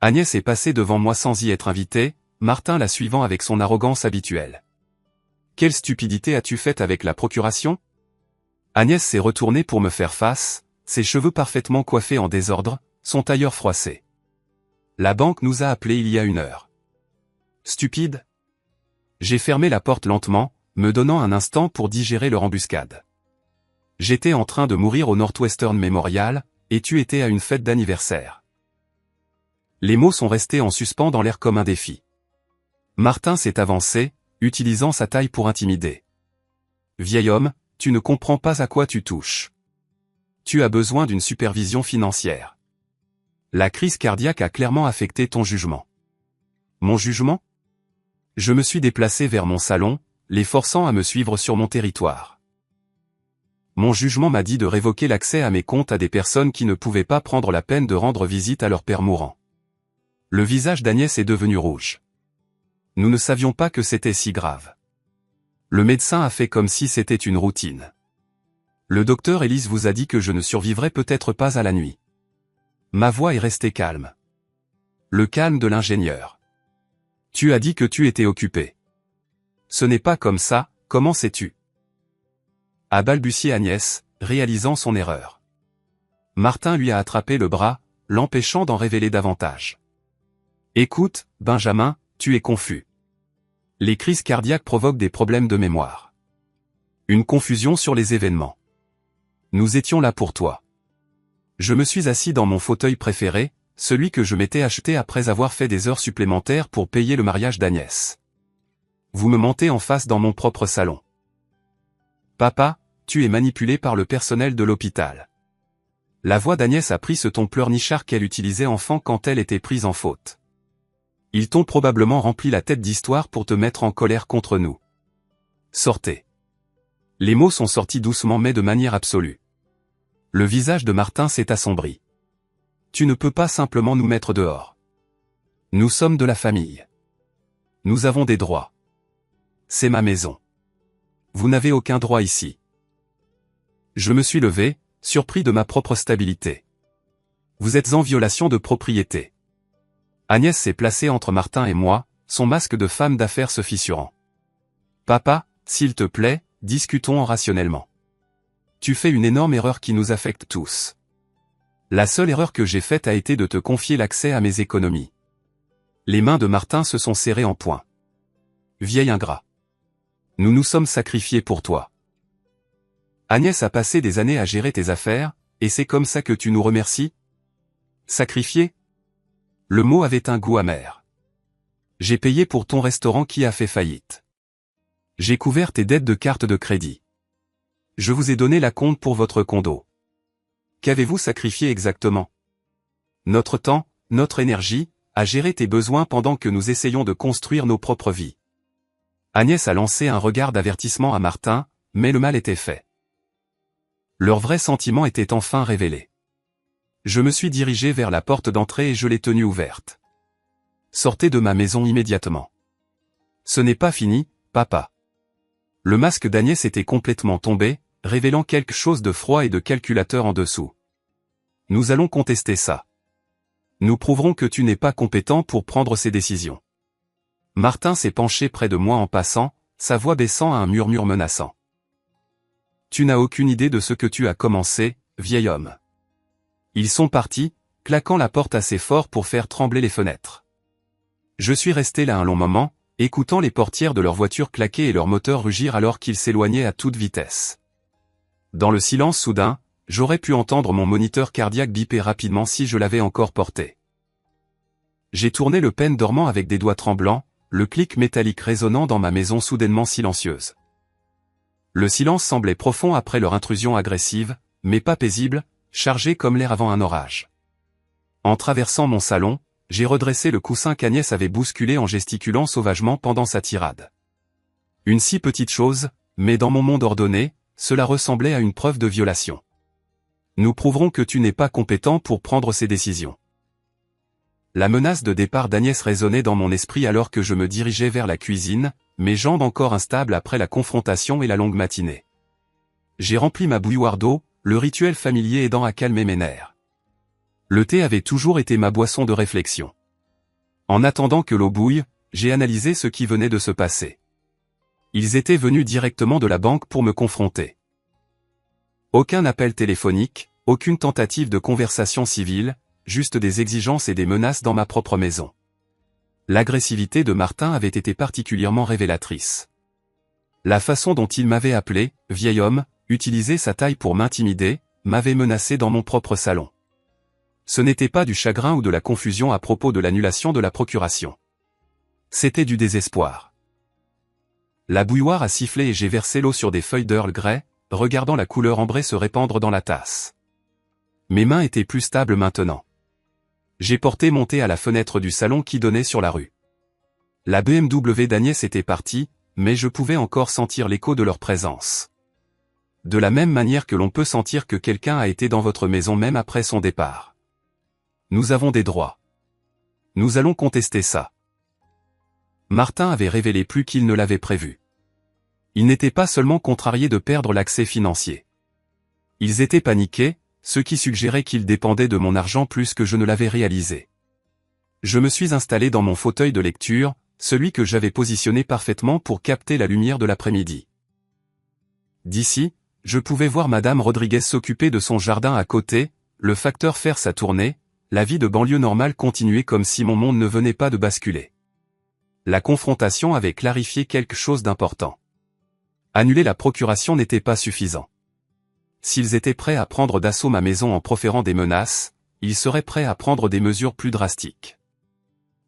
Agnès est passée devant moi sans y être invitée, Martin la suivant avec son arrogance habituelle. « Quelle stupidité as-tu faite avec la procuration ?» Agnès s'est retournée pour me faire face, ses cheveux parfaitement coiffés en désordre, son tailleur froissé. « La banque nous a appelés il y a 1 heure. »« Stupide ?» J'ai fermé la porte lentement, me donnant un instant pour digérer leur embuscade. J'étais en train de mourir au Northwestern Memorial, et tu étais à une fête d'anniversaire. Les mots sont restés en suspens dans l'air comme un défi. Martin s'est avancé, utilisant sa taille pour intimider. « Vieil homme, tu ne comprends pas à quoi tu touches. Tu as besoin d'une supervision financière. La crise cardiaque a clairement affecté ton jugement. » Mon jugement ? Je me suis déplacé vers mon salon, les forçant à me suivre sur mon territoire. Mon jugement m'a dit de révoquer l'accès à mes comptes à des personnes qui ne pouvaient pas prendre la peine de rendre visite à leur père mourant. Le visage d'Agnès est devenu rouge. Nous ne savions pas que c'était si grave. Le médecin a fait comme si c'était une routine. Le docteur Ellis vous a dit que je ne survivrais peut-être pas à la nuit. Ma voix est restée calme. Le calme de l'ingénieur. Tu as dit que tu étais occupé. Ce n'est pas comme ça, comment sais-tu ? A balbutié Agnès, réalisant son erreur. Martin lui a attrapé le bras, l'empêchant d'en révéler davantage. Écoute, Benjamin, tu es confus. Les crises cardiaques provoquent des problèmes de mémoire. Une confusion sur les événements. Nous étions là pour toi. Je me suis assis dans mon fauteuil préféré, celui que je m'étais acheté après avoir fait des heures supplémentaires pour payer le mariage d'Agnès. Vous me mentez en face dans mon propre salon. Papa, tu es manipulé par le personnel de l'hôpital. La voix d'Agnès a pris ce ton pleurnichard qu'elle utilisait enfant quand elle était prise en faute. Ils t'ont probablement rempli la tête d'histoires pour te mettre en colère contre nous. Sortez. Les mots sont sortis doucement mais de manière absolue. Le visage de Martin s'est assombri. Tu ne peux pas simplement nous mettre dehors. Nous sommes de la famille. Nous avons des droits. C'est ma maison. Vous n'avez aucun droit ici. Je me suis levé, surpris de ma propre stabilité. Vous êtes en violation de propriété. Agnès s'est placée entre Martin et moi, son masque de femme d'affaires se fissurant. Papa, s'il te plaît, discutons rationnellement. Tu fais une énorme erreur qui nous affecte tous. La seule erreur que j'ai faite a été de te confier l'accès à mes économies. Les mains de Martin se sont serrées en poing. Vieil ingrat. Nous nous sommes sacrifiés pour toi. Agnès a passé des années à gérer tes affaires, et c'est comme ça que tu nous remercies? Sacrifié? Le mot avait un goût amer. J'ai payé pour ton restaurant qui a fait faillite. J'ai couvert tes dettes de carte de crédit. Je vous ai donné la compte pour votre condo. Qu'avez-vous sacrifié exactement? Notre temps, notre énergie, à gérer tes besoins pendant que nous essayons de construire nos propres vies. Agnès a lancé un regard d'avertissement à Martin, mais le mal était fait. Leur vrai sentiment était enfin révélé. Je me suis dirigé vers la porte d'entrée et je l'ai tenue ouverte. Sortez de ma maison immédiatement. Ce n'est pas fini, papa. Le masque d'Agnès était complètement tombé, révélant quelque chose de froid et de calculateur en dessous. Nous allons contester ça. Nous prouverons que tu n'es pas compétent pour prendre ces décisions. Martin s'est penché près de moi en passant, sa voix baissant à un murmure menaçant. Tu n'as aucune idée de ce que tu as commencé, vieil homme. Ils sont partis, claquant la porte assez fort pour faire trembler les fenêtres. Je suis resté là un long moment, écoutant les portières de leur voiture claquer et leur moteur rugir alors qu'ils s'éloignaient à toute vitesse. Dans le silence soudain, j'aurais pu entendre mon moniteur cardiaque biper rapidement si je l'avais encore porté. J'ai tourné le pêne dormant avec des doigts tremblants, le clic métallique résonnant dans ma maison soudainement silencieuse. Le silence semblait profond après leur intrusion agressive, mais pas paisible, chargé comme l'air avant un orage. En traversant mon salon, j'ai redressé le coussin qu'Agnès avait bousculé en gesticulant sauvagement pendant sa tirade. Une si petite chose, mais dans mon monde ordonné, cela ressemblait à une preuve de violation. Nous prouverons que tu n'es pas compétent pour prendre ces décisions. La menace de départ d'Agnès résonnait dans mon esprit alors que je me dirigeais vers la cuisine, mes jambes encore instables après la confrontation et la longue matinée. J'ai rempli ma bouilloire d'eau, le rituel familier aidant à calmer mes nerfs. Le thé avait toujours été ma boisson de réflexion. En attendant que l'eau bouille, j'ai analysé ce qui venait de se passer. Ils étaient venus directement de la banque pour me confronter. Aucun appel téléphonique, aucune tentative de conversation civile, juste des exigences et des menaces dans ma propre maison. L'agressivité de Martin avait été particulièrement révélatrice. La façon dont il m'avait appelé, vieil homme, utilisé sa taille pour m'intimider, m'avait menacé dans mon propre salon. Ce n'était pas du chagrin ou de la confusion à propos de l'annulation de la procuration. C'était du désespoir. La bouilloire a sifflé et j'ai versé l'eau sur des feuilles d'Earl Grey, regardant la couleur ambrée se répandre dans la tasse. Mes mains étaient plus stables maintenant. J'ai porté mon thé à la fenêtre du salon qui donnait sur la rue. La BMW d'Agnès était partie, mais je pouvais encore sentir l'écho de leur présence. De la même manière que l'on peut sentir que quelqu'un a été dans votre maison même après son départ. Nous avons des droits. Nous allons contester ça. Martin avait révélé plus qu'il ne l'avait prévu. Ils n'étaient pas seulement contrariés de perdre l'accès financier. Ils étaient paniqués, ce qui suggérait qu'ils dépendaient de mon argent plus que je ne l'avais réalisé. Je me suis installé dans mon fauteuil de lecture, celui que j'avais positionné parfaitement pour capter la lumière de l'après-midi. D'ici, je pouvais voir Madame Rodriguez s'occuper de son jardin à côté, le facteur faire sa tournée, la vie de banlieue normale continuer comme si mon monde ne venait pas de basculer. La confrontation avait clarifié quelque chose d'important. Annuler la procuration n'était pas suffisant. S'ils étaient prêts à prendre d'assaut ma maison en proférant des menaces, ils seraient prêts à prendre des mesures plus drastiques.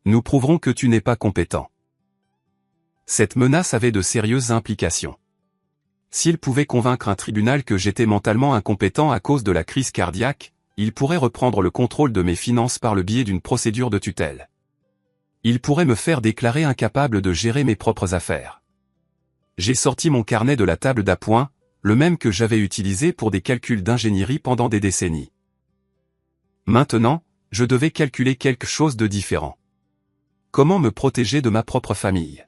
Nous prouverons que tu n'es pas compétent. Cette menace avait de sérieuses implications. S'ils pouvaient convaincre un tribunal que j'étais mentalement incompétent à cause de la crise cardiaque, ils pourraient reprendre le contrôle de mes finances par le biais d'une procédure de tutelle. Ils pourraient me faire déclarer incapable de gérer mes propres affaires. J'ai sorti mon carnet de la table d'appoint, le même que j'avais utilisé pour des calculs d'ingénierie pendant des décennies. Maintenant, je devais calculer quelque chose de différent. Comment me protéger de ma propre famille?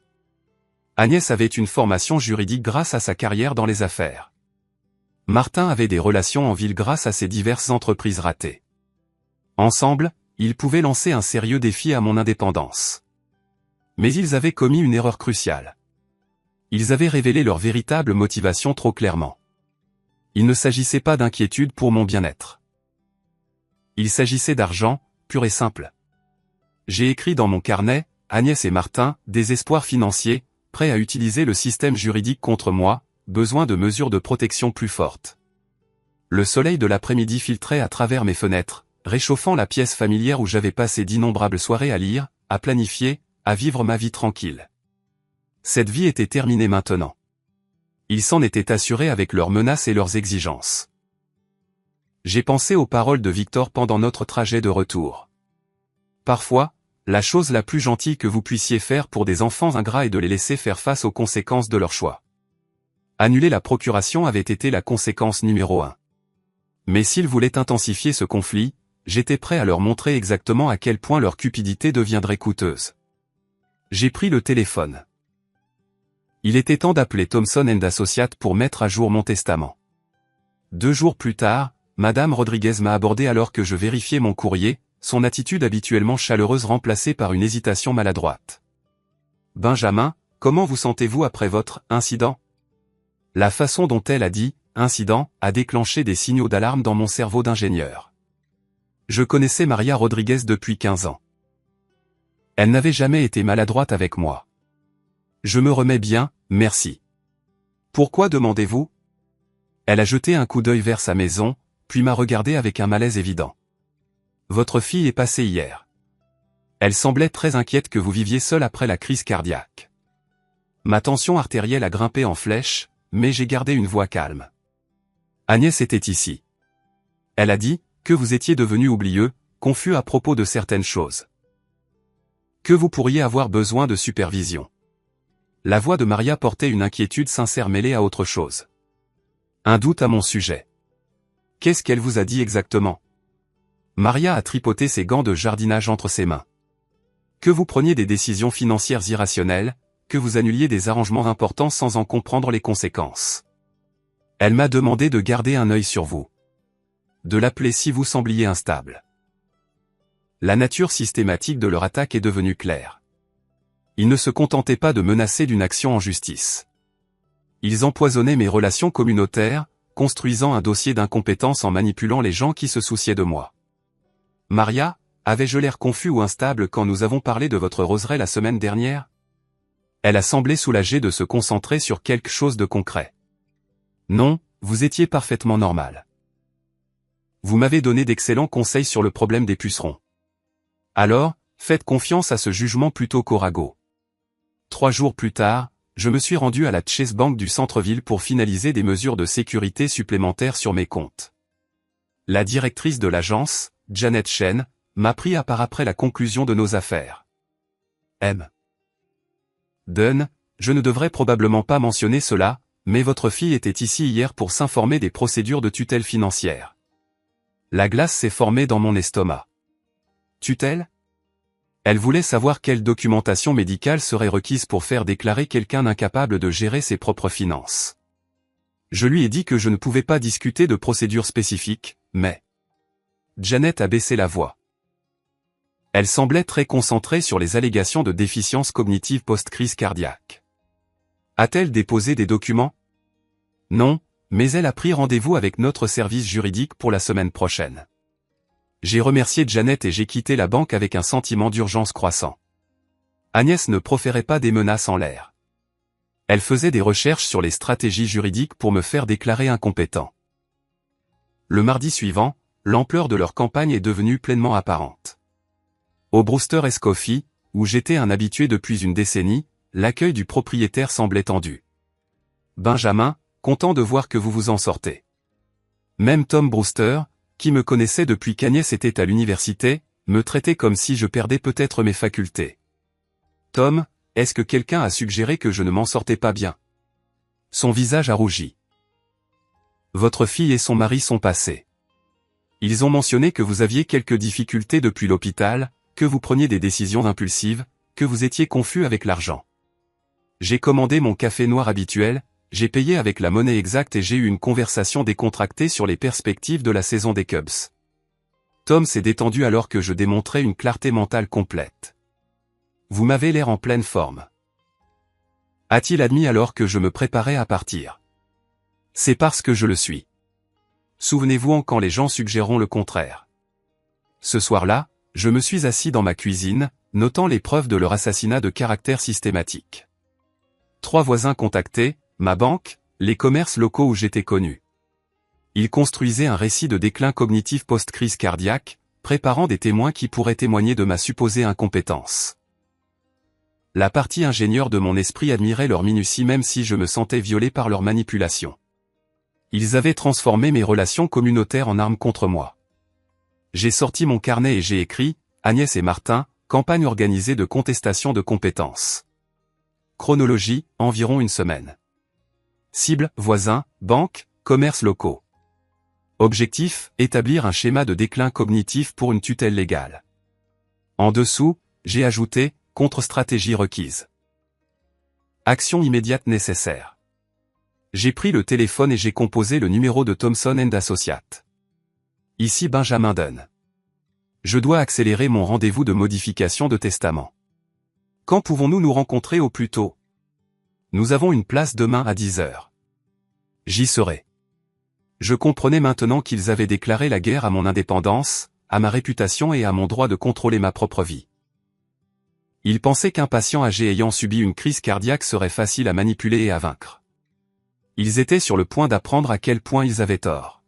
Agnès avait une formation juridique grâce à sa carrière dans les affaires. Martin avait des relations en ville grâce à ses diverses entreprises ratées. Ensemble, ils pouvaient lancer un sérieux défi à mon indépendance. Mais ils avaient commis une erreur cruciale. Ils avaient révélé leur véritable motivation trop clairement. Il ne s'agissait pas d'inquiétude pour mon bien-être. Il s'agissait d'argent, pur et simple. J'ai écrit dans mon carnet, Agnès et Martin, désespoir financier, prêts à utiliser le système juridique contre moi, besoin de mesures de protection plus fortes. Le soleil de l'après-midi filtrait à travers mes fenêtres, réchauffant la pièce familière où j'avais passé d'innombrables soirées à lire, à planifier, à vivre ma vie tranquille. Cette vie était terminée maintenant. Ils s'en étaient assurés avec leurs menaces et leurs exigences. J'ai pensé aux paroles de Victor pendant notre trajet de retour. Parfois, la chose la plus gentille que vous puissiez faire pour des enfants ingrats est de les laisser faire face aux conséquences de leur choix. Annuler la procuration avait été la conséquence numéro 1. Mais s'ils voulaient intensifier ce conflit, j'étais prêt à leur montrer exactement à quel point leur cupidité deviendrait coûteuse. J'ai pris le téléphone. Il était temps d'appeler Thomson & Associates pour mettre à jour mon testament. 2 jours plus tard, Madame Rodriguez m'a abordé alors que je vérifiais mon courrier, son attitude habituellement chaleureuse remplacée par une hésitation maladroite. « Benjamin, comment vous sentez-vous après votre incident ?» La façon dont elle a dit « incident » a déclenché des signaux d'alarme dans mon cerveau d'ingénieur. Je connaissais Maria Rodriguez depuis 15 ans. Elle n'avait jamais été maladroite avec moi. Je me remets bien, merci. Pourquoi demandez-vous? Elle a jeté un coup d'œil vers sa maison, puis m'a regardé avec un malaise évident. Votre fille est passée hier. Elle semblait très inquiète que vous viviez seul après la crise cardiaque. Ma tension artérielle a grimpé en flèche, mais j'ai gardé une voix calme. Agnès était ici. Elle a dit que vous étiez devenu oublieux, confus à propos de certaines choses. Que vous pourriez avoir besoin de supervision. La voix de Maria portait une inquiétude sincère mêlée à autre chose. Un doute à mon sujet. Qu'est-ce qu'elle vous a dit exactement? Maria a tripoté ses gants de jardinage entre ses mains. Que vous preniez des décisions financières irrationnelles, que vous annuliez des arrangements importants sans en comprendre les conséquences. Elle m'a demandé de garder un œil sur vous. De l'appeler si vous sembliez instable. La nature systématique de leur attaque est devenue claire. Ils ne se contentaient pas de menacer d'une action en justice. Ils empoisonnaient mes relations communautaires, construisant un dossier d'incompétence en manipulant les gens qui se souciaient de moi. Maria, avais-je l'air confus ou instable quand nous avons parlé de votre roseraie la semaine dernière? Elle a semblé soulagée de se concentrer sur quelque chose de concret. Non, vous étiez parfaitement normal. Vous m'avez donné d'excellents conseils sur le problème des pucerons. Alors, faites confiance à ce jugement plutôt qu'au ragot. 3 jours plus tard, je me suis rendu à la Chase Bank du centre-ville pour finaliser des mesures de sécurité supplémentaires sur mes comptes. La directrice de l'agence, Janet Chen, m'a pris à part après la conclusion de nos affaires. M. Dunn, je ne devrais probablement pas mentionner cela, mais votre fille était ici hier pour s'informer des procédures de tutelle financière. La glace s'est formée dans mon estomac. Tutelle? Elle voulait savoir quelle documentation médicale serait requise pour faire déclarer quelqu'un incapable de gérer ses propres finances. Je lui ai dit que je ne pouvais pas discuter de procédures spécifiques, mais... Janet a baissé la voix. Elle semblait très concentrée sur les allégations de déficience cognitive post-crise cardiaque. A-t-elle déposé des documents? Non, mais elle a pris rendez-vous avec notre service juridique pour la semaine prochaine. J'ai remercié Janet et j'ai quitté la banque avec un sentiment d'urgence croissant. Agnès ne proférait pas des menaces en l'air. Elle faisait des recherches sur les stratégies juridiques pour me faire déclarer incompétent. Le mardi suivant, l'ampleur de leur campagne est devenue pleinement apparente. Au Brewster Coffee, où j'étais un habitué depuis une décennie, l'accueil du propriétaire semblait tendu. Benjamin, content de voir que vous vous en sortez. Même Tom Brewster, qui me connaissait depuis qu'Agnès était à l'université, me traitait comme si je perdais peut-être mes facultés. Tom, est-ce que quelqu'un a suggéré que je ne m'en sortais pas bien? Son visage a rougi. Votre fille et son mari sont passés. Ils ont mentionné que vous aviez quelques difficultés depuis l'hôpital, que vous preniez des décisions impulsives, que vous étiez confus avec l'argent. J'ai commandé mon café noir habituel, j'ai payé avec la monnaie exacte et j'ai eu une conversation décontractée sur les perspectives de la saison des Cubs. Tom s'est détendu alors que je démontrais une clarté mentale complète. Vous m'avez l'air en pleine forme. A-t-il admis alors que je me préparais à partir? C'est parce que je le suis. Souvenez-vous quand les gens suggéreront le contraire. Ce soir-là, je me suis assis dans ma cuisine, notant les preuves de leur assassinat de caractère systématique. 3 voisins contactés, ma banque, les commerces locaux où j'étais connu. Ils construisaient un récit de déclin cognitif post-crise cardiaque, préparant des témoins qui pourraient témoigner de ma supposée incompétence. La partie ingénieure de mon esprit admirait leur minutie même si je me sentais violé par leur manipulation. Ils avaient transformé mes relations communautaires en armes contre moi. J'ai sorti mon carnet et j'ai écrit « Agnès et Martin, campagne organisée de contestation de compétences. Chronologie, environ 1 semaine. Cible, voisins, banques, commerces locaux. Objectif, établir un schéma de déclin cognitif pour une tutelle légale. En dessous, j'ai ajouté, contre-stratégie requise. Action immédiate nécessaire. J'ai pris le téléphone et j'ai composé le numéro de Thomson & Associates. Ici Benjamin Dunn. Je dois accélérer mon rendez-vous de modification de testament. Quand pouvons-nous nous rencontrer au plus tôt? Nous avons une place demain à 10 heures. J'y serai. Je comprenais maintenant qu'ils avaient déclaré la guerre à mon indépendance, à ma réputation et à mon droit de contrôler ma propre vie. Ils pensaient qu'un patient âgé ayant subi une crise cardiaque serait facile à manipuler et à vaincre. Ils étaient sur le point d'apprendre à quel point ils avaient tort.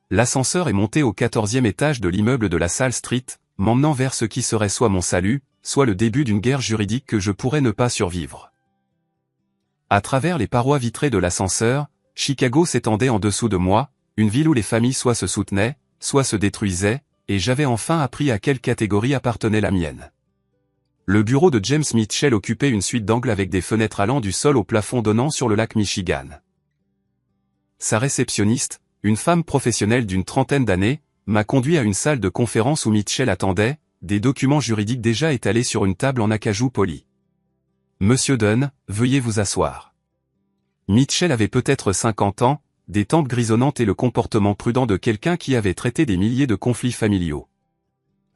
L'ascenseur est monté au 14e étage de l'immeuble de la Salle Street, m'emmenant vers ce qui serait soit mon salut, soit le début d'une guerre juridique que je pourrais ne pas survivre. À travers les parois vitrées de l'ascenseur, Chicago s'étendait en dessous de moi, une ville où les familles soit se soutenaient, soit se détruisaient, et j'avais enfin appris à quelle catégorie appartenait la mienne. Le bureau de James Mitchell occupait une suite d'angles avec des fenêtres allant du sol au plafond donnant sur le lac Michigan. Sa réceptionniste, une femme professionnelle d'une 30aine d'années, m'a conduit à une salle de conférence où Mitchell attendait, des documents juridiques déjà étalés sur une table en acajou poli. Monsieur Dunn, veuillez vous asseoir. Mitchell avait peut-être 50 ans, des tempes grisonnantes et le comportement prudent de quelqu'un qui avait traité des milliers de conflits familiaux.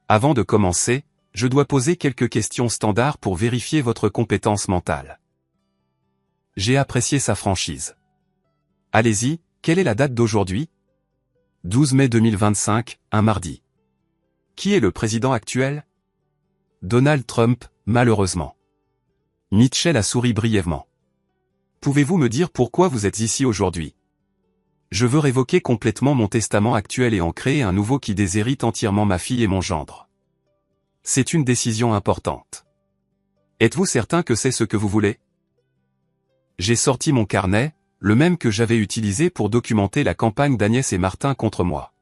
Avant de commencer, je dois poser quelques questions standards pour vérifier votre compétence mentale. J'ai apprécié sa franchise. Allez-y, quelle est la date d'aujourd'hui? 12 mai 2025, un mardi. Qui est le président actuel? Donald Trump, malheureusement. Mitchell a souri brièvement. Pouvez-vous me dire pourquoi vous êtes ici aujourd'hui? Je veux révoquer complètement mon testament actuel et en créer un nouveau qui déshérite entièrement ma fille et mon gendre. C'est une décision importante. Êtes-vous certain que c'est ce que vous voulez? J'ai sorti mon carnet, le même que j'avais utilisé pour documenter la campagne d'Agnès et Martin contre moi.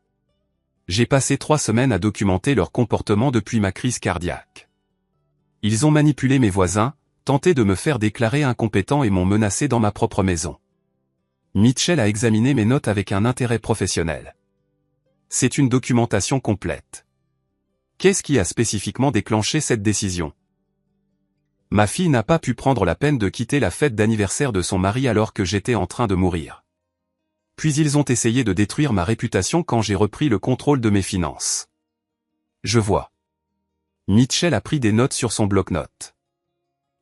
J'ai passé 3 semaines à documenter leur comportement depuis ma crise cardiaque. Ils ont manipulé mes voisins, tenté de me faire déclarer incompétent et m'ont menacé dans ma propre maison. Mitchell a examiné mes notes avec un intérêt professionnel. C'est une documentation complète. Qu'est-ce qui a spécifiquement déclenché cette décision? Ma fille n'a pas pu prendre la peine de quitter la fête d'anniversaire de son mari alors que j'étais en train de mourir. Puis ils ont essayé de détruire ma réputation quand j'ai repris le contrôle de mes finances. Je vois. Mitchell a pris des notes sur son bloc-notes.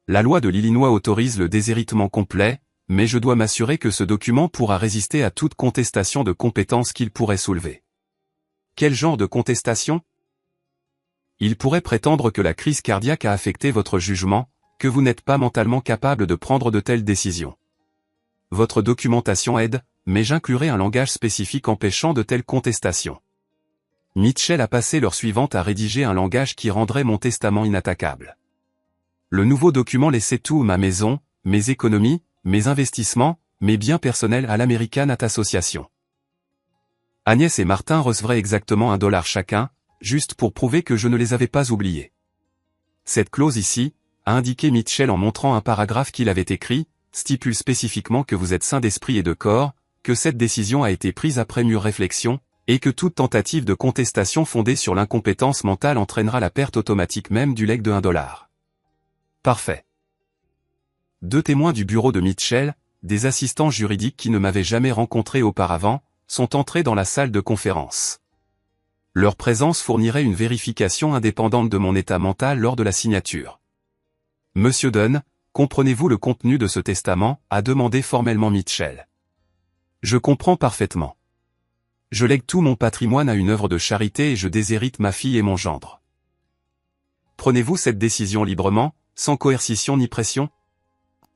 La loi de l'Illinois autorise le déshéritement complet, mais je dois m'assurer que ce document pourra résister à toute contestation de compétences qu'il pourrait soulever. Quel genre de contestation? Il pourrait prétendre que la crise cardiaque a affecté votre jugement, que vous n'êtes pas mentalement capable de prendre de telles décisions. Votre documentation aide, mais j'inclurai un langage spécifique empêchant de telles contestations. Mitchell a passé l'heure suivante à rédiger un langage qui rendrait mon testament inattaquable. Le nouveau document laissait tout, ma maison, mes économies, mes investissements, mes biens personnels à l'American Heart Association. Agnès et Martin recevraient exactement $1 chacun, juste pour prouver que je ne les avais pas oubliés. Cette clause ici, a indiqué Mitchell en montrant un paragraphe qu'il avait écrit, stipule spécifiquement que vous êtes sain d'esprit et de corps, que cette décision a été prise après mûre réflexion, Et que toute tentative de contestation fondée sur l'incompétence mentale entraînera la perte automatique même du legs de $1. Parfait. 2 témoins du bureau de Mitchell, des assistants juridiques qui ne m'avaient jamais rencontré auparavant, sont entrés dans la salle de conférence. Leur présence fournirait une vérification indépendante de mon état mental lors de la signature. Monsieur Dunn, comprenez-vous le contenu de ce testament, a demandé formellement Mitchell. Je comprends parfaitement. Je lègue tout mon patrimoine à une œuvre de charité et je déshérite ma fille et mon gendre. Prenez-vous cette décision librement, sans coercition ni pression?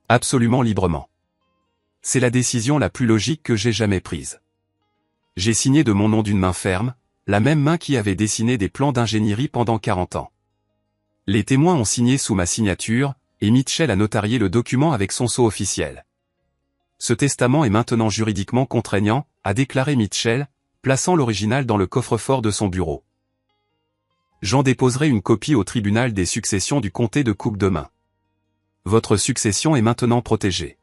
Absolument librement. C'est la décision la plus logique que j'ai jamais prise. J'ai signé de mon nom d'une main ferme, la même main qui avait dessiné des plans d'ingénierie pendant 40 ans. Les témoins ont signé sous ma signature, et Mitchell a notarié le document avec son sceau officiel. Ce testament est maintenant juridiquement contraignant, a déclaré Mitchell, plaçant l'original dans le coffre-fort de son bureau. J'en déposerai une copie au tribunal des successions du comté de Cook demain. Votre succession est maintenant protégée.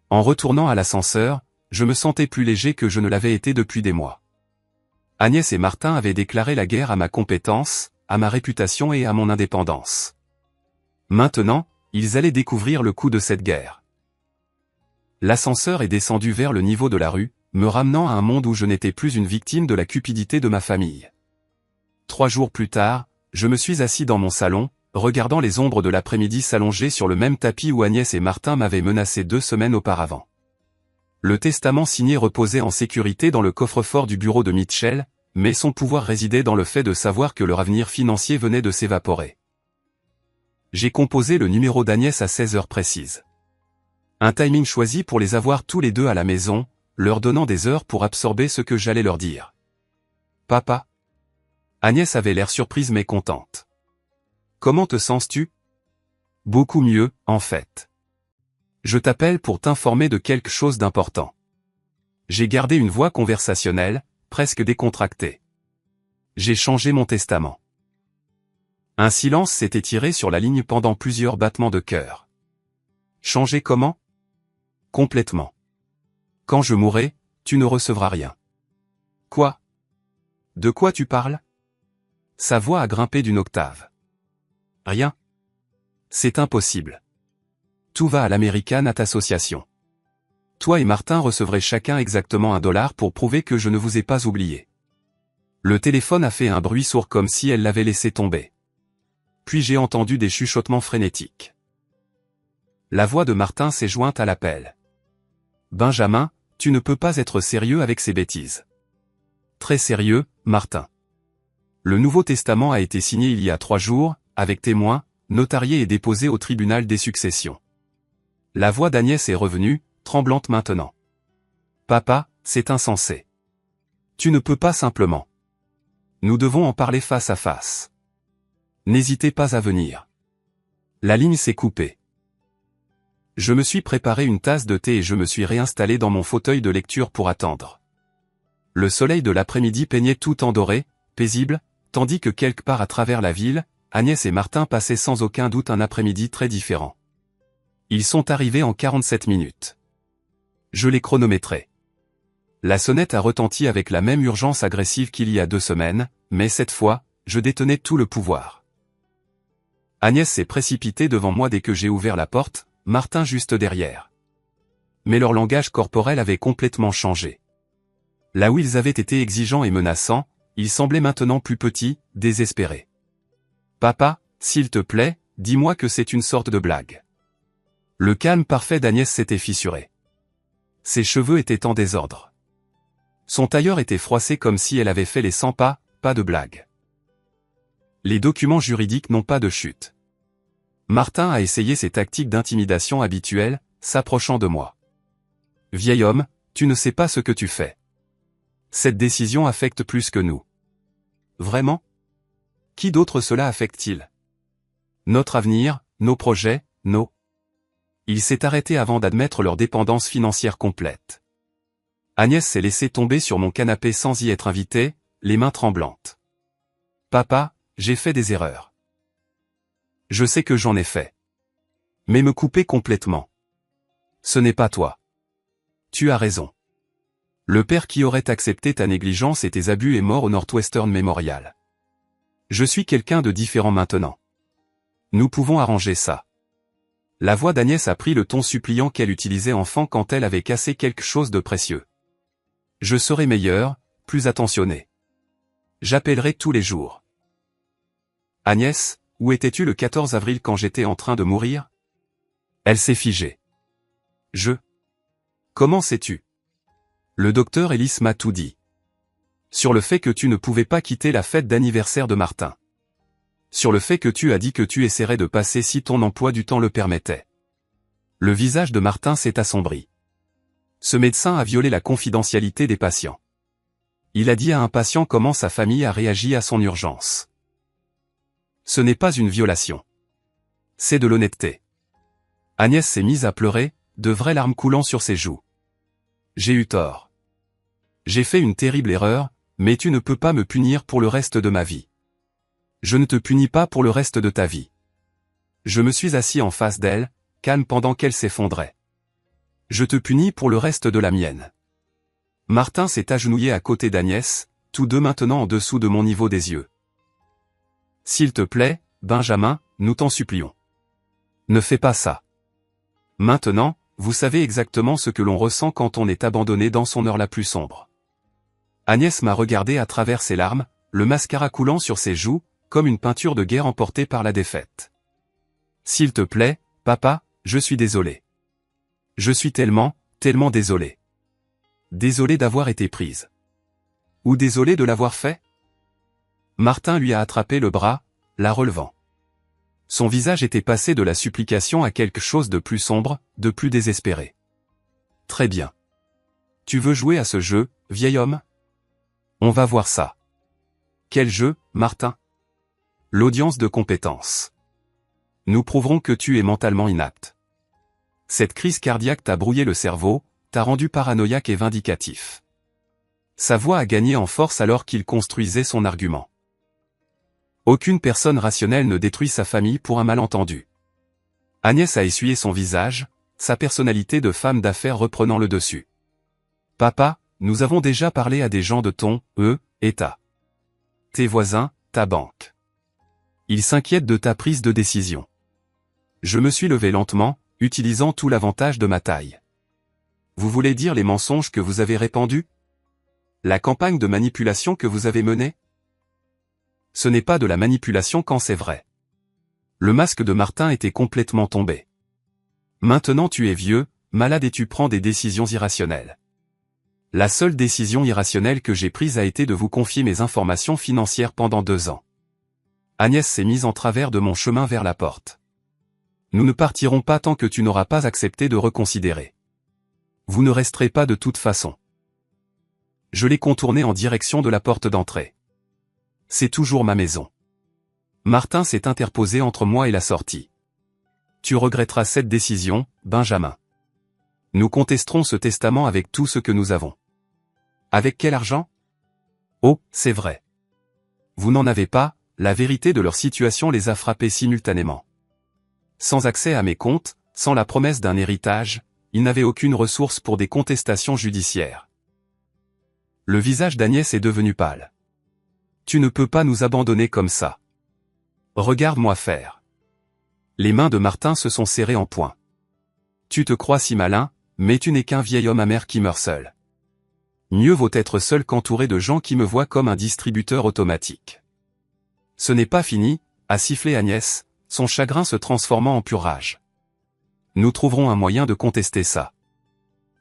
En retournant à l'ascenseur, je me sentais plus léger que je ne l'avais été depuis des mois. Agnès et Martin avaient déclaré la guerre à ma compétence, à ma réputation et à mon indépendance. Maintenant, ils allaient découvrir le coût de cette guerre. L'ascenseur est descendu vers le niveau de la rue, me ramenant à un monde où je n'étais plus une victime de la cupidité de ma famille. 3 jours plus tard, je me suis assis dans mon salon, regardant les ombres de l'après-midi s'allonger sur le même tapis où Agnès et Martin m'avaient menacé 2 semaines auparavant. Le testament signé reposait en sécurité dans le coffre-fort du bureau de Mitchell, mais son pouvoir résidait dans le fait de savoir que leur avenir financier venait de s'évaporer. J'ai composé le numéro d'Agnès à 16 heures précises. Un timing choisi pour les avoir tous les deux à la maison, leur donnant des heures pour absorber ce que j'allais leur dire. Papa? Agnès avait l'air surprise mais contente. Comment te sens-tu? Beaucoup mieux, en fait. Je t'appelle pour t'informer de quelque chose d'important. J'ai gardé une voix conversationnelle, presque décontractée. J'ai changé mon testament. Un silence s'est étiré sur la ligne pendant plusieurs battements de cœur. Changer comment? Complètement. Quand je mourrai, tu ne recevras rien. Quoi? De quoi tu parles? Sa voix a grimpé d'une octave. Rien. C'est impossible. Tout va à l'American Heart Association. Toi et Martin recevrez chacun exactement $1 pour prouver que je ne vous ai pas oublié. Le téléphone a fait un bruit sourd comme si elle l'avait laissé tomber. Puis j'ai entendu des chuchotements frénétiques. La voix de Martin s'est jointe à l'appel. Benjamin, tu ne peux pas être sérieux avec ces bêtises. Très sérieux, Martin. Le Nouveau Testament a été signé il y a 3 jours, avec témoins, notarié et déposé au tribunal des successions. La voix d'Agnès est revenue, tremblante maintenant. Papa, c'est insensé. Tu ne peux pas simplement. Nous devons en parler face à face. N'hésitez pas à venir. La ligne s'est coupée. Je me suis préparé une tasse de thé et je me suis réinstallé dans mon fauteuil de lecture pour attendre. Le soleil de l'après-midi peignait tout en doré, paisible, tandis que quelque part à travers la ville, Agnès et Martin passaient sans aucun doute un après-midi très différent. Ils sont arrivés en 47 minutes. Je les chronométrais. La sonnette a retenti avec la même urgence agressive qu'il y a 2 semaines, mais cette fois, je détenais tout le pouvoir. Agnès s'est précipitée devant moi dès que j'ai ouvert la porte, Martin juste derrière. Mais leur langage corporel avait complètement changé. Là où ils avaient été exigeants et menaçants, ils semblaient maintenant plus petits, désespérés. Papa, s'il te plaît, dis-moi que c'est une sorte de blague. Le calme parfait d'Agnès s'était fissuré. Ses cheveux étaient en désordre. Son tailleur était froissé comme si elle avait fait les 100 pas, pas de blague. Les documents juridiques n'ont pas de chute. Martin a essayé ses tactiques d'intimidation habituelles, s'approchant de moi. Vieil homme, tu ne sais pas ce que tu fais. Cette décision affecte plus que nous. Vraiment? Qui d'autre cela affecte-t-il? Notre avenir, nos projets, nos... Il s'est arrêté avant d'admettre leur dépendance financière complète. Agnès s'est laissée tomber sur mon canapé sans y être invitée, les mains tremblantes. Papa, j'ai fait des erreurs. Je sais que j'en ai fait. Mais me couper complètement. Ce n'est pas toi. Tu as raison. Le père qui aurait accepté ta négligence et tes abus est mort au Northwestern Memorial. Je suis quelqu'un de différent maintenant. Nous pouvons arranger ça. La voix d'Agnès a pris le ton suppliant qu'elle utilisait enfant quand elle avait cassé quelque chose de précieux. Je serai meilleur, plus attentionné. J'appellerai tous les jours. Agnès, où étais-tu le 14 avril quand j'étais en train de mourir? Elle s'est figée. Comment sais-tu? Le docteur Ellis m'a tout dit. Sur le fait que tu ne pouvais pas quitter la fête d'anniversaire de Martin. Sur le fait que tu as dit que tu essaierais de passer si ton emploi du temps le permettait. Le visage de Martin s'est assombri. Ce médecin a violé la confidentialité des patients. Il a dit à un patient comment sa famille a réagi à son urgence. Ce n'est pas une violation. C'est de l'honnêteté. Agnès s'est mise à pleurer, de vraies larmes coulant sur ses joues. J'ai eu tort. J'ai fait une terrible erreur, mais tu ne peux pas me punir pour le reste de ma vie. Je ne te punis pas pour le reste de ta vie. Je me suis assis en face d'elle, calme pendant qu'elle s'effondrait. Je te punis pour le reste de la mienne. Martin s'est agenouillé à côté d'Agnès, tous deux maintenant en dessous de mon niveau des yeux. S'il te plaît, Benjamin, nous t'en supplions. Ne fais pas ça. Maintenant, vous savez exactement ce que l'on ressent quand on est abandonné dans son heure la plus sombre. Agnès m'a regardé à travers ses larmes, le mascara coulant sur ses joues, comme une peinture de guerre emportée par la défaite. S'il te plaît, papa, je suis désolé. Je suis tellement désolé. Désolé d'avoir été prise. Ou désolé de l'avoir fait? Martin lui a attrapé le bras, la relevant. Son visage était passé de la supplication à quelque chose de plus sombre, de plus désespéré. Très bien. Tu veux jouer à ce jeu, vieil homme? On va voir ça. Quel jeu, Martin? L'audience de compétence. Nous prouverons que tu es mentalement inapte. Cette crise cardiaque t'a brouillé le cerveau, t'a rendu paranoïaque et vindicatif. Sa voix a gagné en force alors qu'il construisait son argument. Aucune personne rationnelle ne détruit sa famille pour un malentendu. Agnès a essuyé son visage, sa personnalité de femme d'affaires reprenant le dessus. Papa, nous avons déjà parlé à des gens de ton, état. Tes voisins, ta banque. Ils s'inquiètent de ta prise de décision. Je me suis levé lentement, utilisant tout l'avantage de ma taille. Vous voulez dire les mensonges que vous avez répandus? La campagne de manipulation que vous avez menée? Ce n'est pas de la manipulation quand c'est vrai. Le masque de Martin était complètement tombé. Maintenant tu es vieux, malade et tu prends des décisions irrationnelles. La seule décision irrationnelle que j'ai prise a été de vous confier mes informations financières pendant 2 ans. Agnès s'est mise en travers de mon chemin vers la porte. Nous ne partirons pas tant que tu n'auras pas accepté de reconsidérer. Vous ne resterez pas de toute façon. Je l'ai contourné en direction de la porte d'entrée. C'est toujours ma maison. Martin s'est interposé entre moi et la sortie. Tu regretteras cette décision, Benjamin. Nous contesterons ce testament avec tout ce que nous avons. Avec quel argent? Oh, c'est vrai. Vous n'en avez pas, la vérité de leur situation les a frappés simultanément. Sans accès à mes comptes, sans la promesse d'un héritage, ils n'avaient aucune ressource pour des contestations judiciaires. Le visage d'Agnès est devenu pâle. Tu ne peux pas nous abandonner comme ça. Regarde-moi faire. Les mains de Martin se sont serrées en poing. Tu te crois si malin, mais tu n'es qu'un vieil homme amer qui meurt seul. Mieux vaut être seul qu'entouré de gens qui me voient comme un distributeur automatique. Ce n'est pas fini, a sifflé Agnès, son chagrin se transformant en pure rage. Nous trouverons un moyen de contester ça.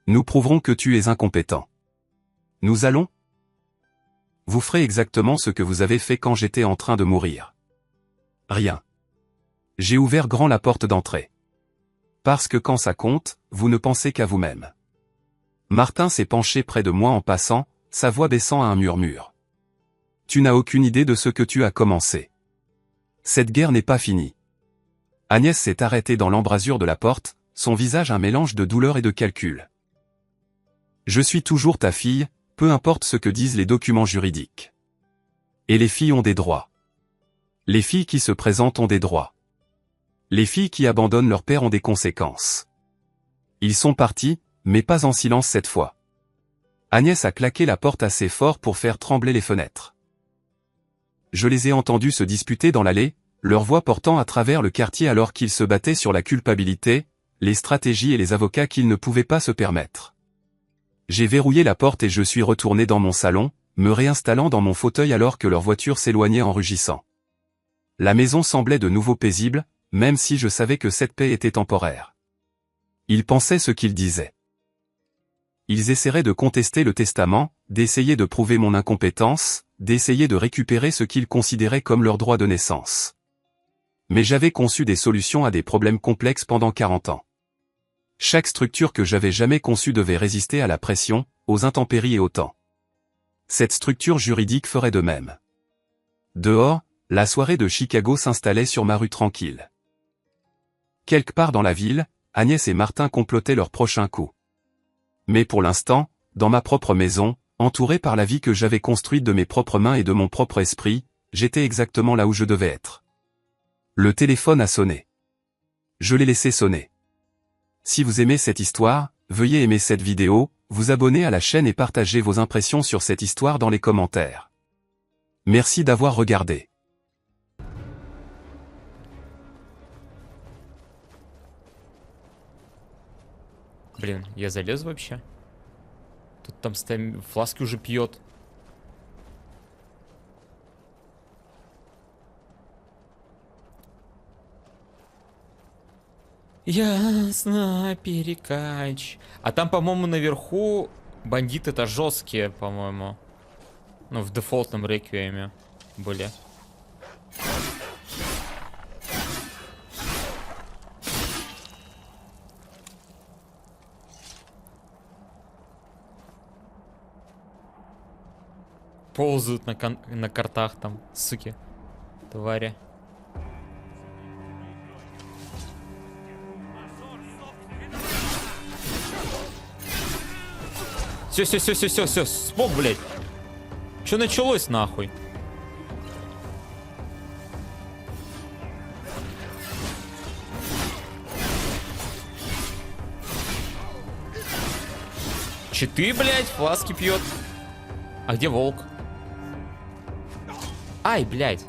Nous prouverons que tu es incompétent. Nous allons? Vous ferez exactement ce que vous avez fait quand j'étais en train de mourir. Rien. J'ai ouvert grand la porte d'entrée. Parce que quand ça compte, vous ne pensez qu'à vous-même. Martin s'est penché près de moi en passant, sa voix baissant à un murmure. Tu n'as aucune idée de ce que tu as commencé. Cette guerre n'est pas finie. Agnès s'est arrêtée dans l'embrasure de la porte, son visage un mélange de douleur et de calcul. Je suis toujours ta fille, peu importe ce que disent les documents juridiques. Et les filles ont des droits. Les filles qui se présentent ont des droits. Les filles qui abandonnent leur père ont des conséquences. Ils sont partis, mais pas en silence cette fois. Agnès a claqué la porte assez fort pour faire trembler les fenêtres. Je les ai entendus se disputer dans l'allée, leur voix portant à travers le quartier alors qu'ils se battaient sur la culpabilité, les stratégies et les avocats qu'ils ne pouvaient pas se permettre. J'ai verrouillé la porte et je suis retourné dans mon salon, me réinstallant dans mon fauteuil alors que leur voiture s'éloignait en rugissant. La maison semblait de nouveau paisible, même si je savais que cette paix était temporaire. Ils pensaient ce qu'ils disaient. Ils essaieraient de contester le testament, d'essayer de prouver mon incompétence, d'essayer de récupérer ce qu'ils considéraient comme leur droit de naissance. Mais j'avais conçu des solutions à des problèmes complexes pendant 40 ans. Chaque structure que j'avais jamais conçue devait résister à la pression, aux intempéries et au temps. Cette structure juridique ferait de même. Dehors, la soirée de Chicago s'installait sur ma rue tranquille. Quelque part dans la ville, Agnès et Martin complotaient leur prochain coup. Mais pour l'instant, dans ma propre maison, entouré par la vie que j'avais construite de mes propres mains et de mon propre esprit, j'étais exactement là où je devais être. Le téléphone a sonné. Je l'ai laissé sonner. Si vous aimez cette histoire, veuillez aimer cette vidéo, vous abonner à la chaîne et partager vos impressions sur cette histoire dans les commentaires. Merci d'avoir regardé. Блин, я залез вообще? Тут там фласки уже пьет. Ясно, перекач. А там, по-моему, наверху бандиты-то жесткие, по-моему. Ну, в дефолтном реквиеме были. Ползают на картах там, суки, твари. Все, смог, блядь. Что началось, нахуй? Читы, блядь, фласки пьет. А где волк? Ай, блядь.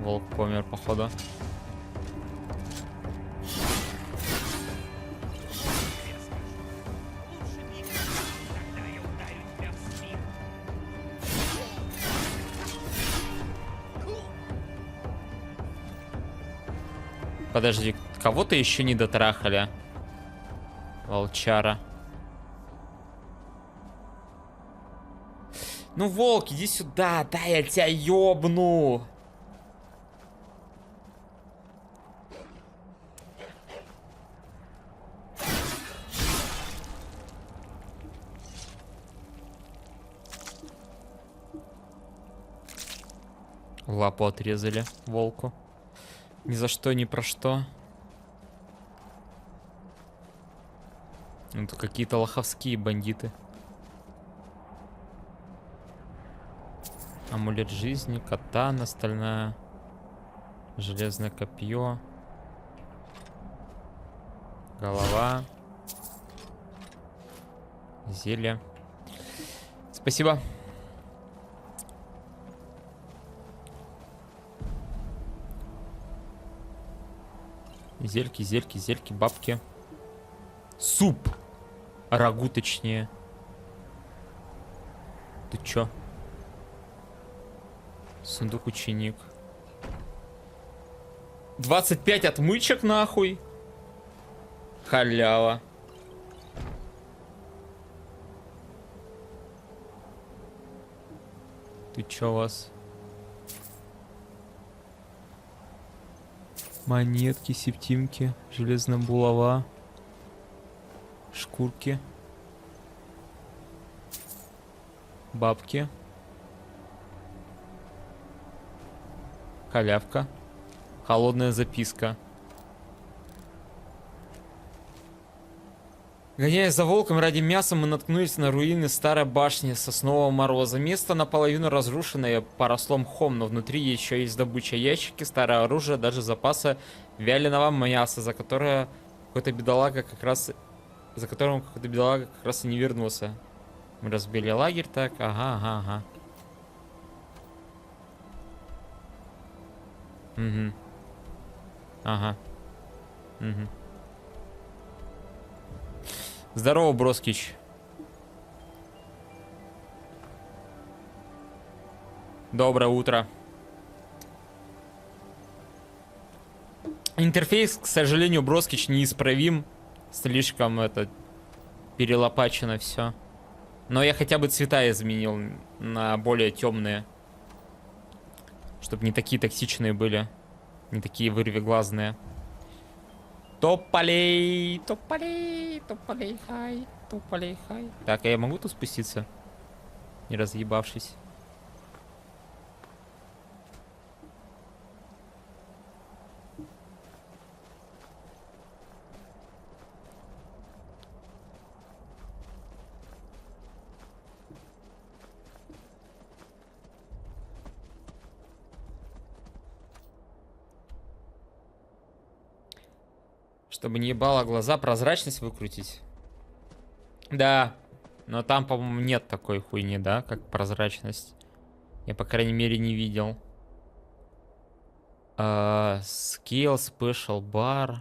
Волк помер, походу. Подожди, кого-то еще не дотрахали. Волчара. Ну, волк, иди сюда, да я тебя ёбну. Лапу отрезали волку. Ни за что, ни про что. Это какие-то лоховские бандиты. Амулет жизни, катана стальная, железное копье, голова, зелье. Спасибо. Зельки, зельки, зельки, бабки. Суп. Рагу, точнее. Ты чё? Сундук ученик. 25 отмычек, нахуй. Халява. Ты чё, вас? Монетки, септимки, железная булава, шкурки, бабки, халявка, холодная записка. Гоняясь за волком ради мяса, мы наткнулись на руины старой башни Соснового Мороза. Место наполовину разрушенное, поросло мхом, но внутри еще есть добыча. Ящики, старое оружие, даже запасы вяленого мяса, за которое какой-то бедолага как раз за которым какой-то бедолага как раз и не вернулся. Мы разбили лагерь, так, ага. Угу. Ага. Угу. Здорово, Броскич. Доброе утро. Интерфейс, к сожалению, Броскич неисправим. Слишком это перелопачено все. Но я хотя бы цвета изменил на более темные. Чтобы не такие токсичные были. Не такие вырвиглазные. Тополей, хай. Так, а я могу тут спуститься? Не разъебавшись. Чтобы не ебало глаза, прозрачность выкрутить. Да, но там, по-моему, нет такой хуйни, да, как прозрачность. Я, по крайней мере, не видел. Skill, Special Bar.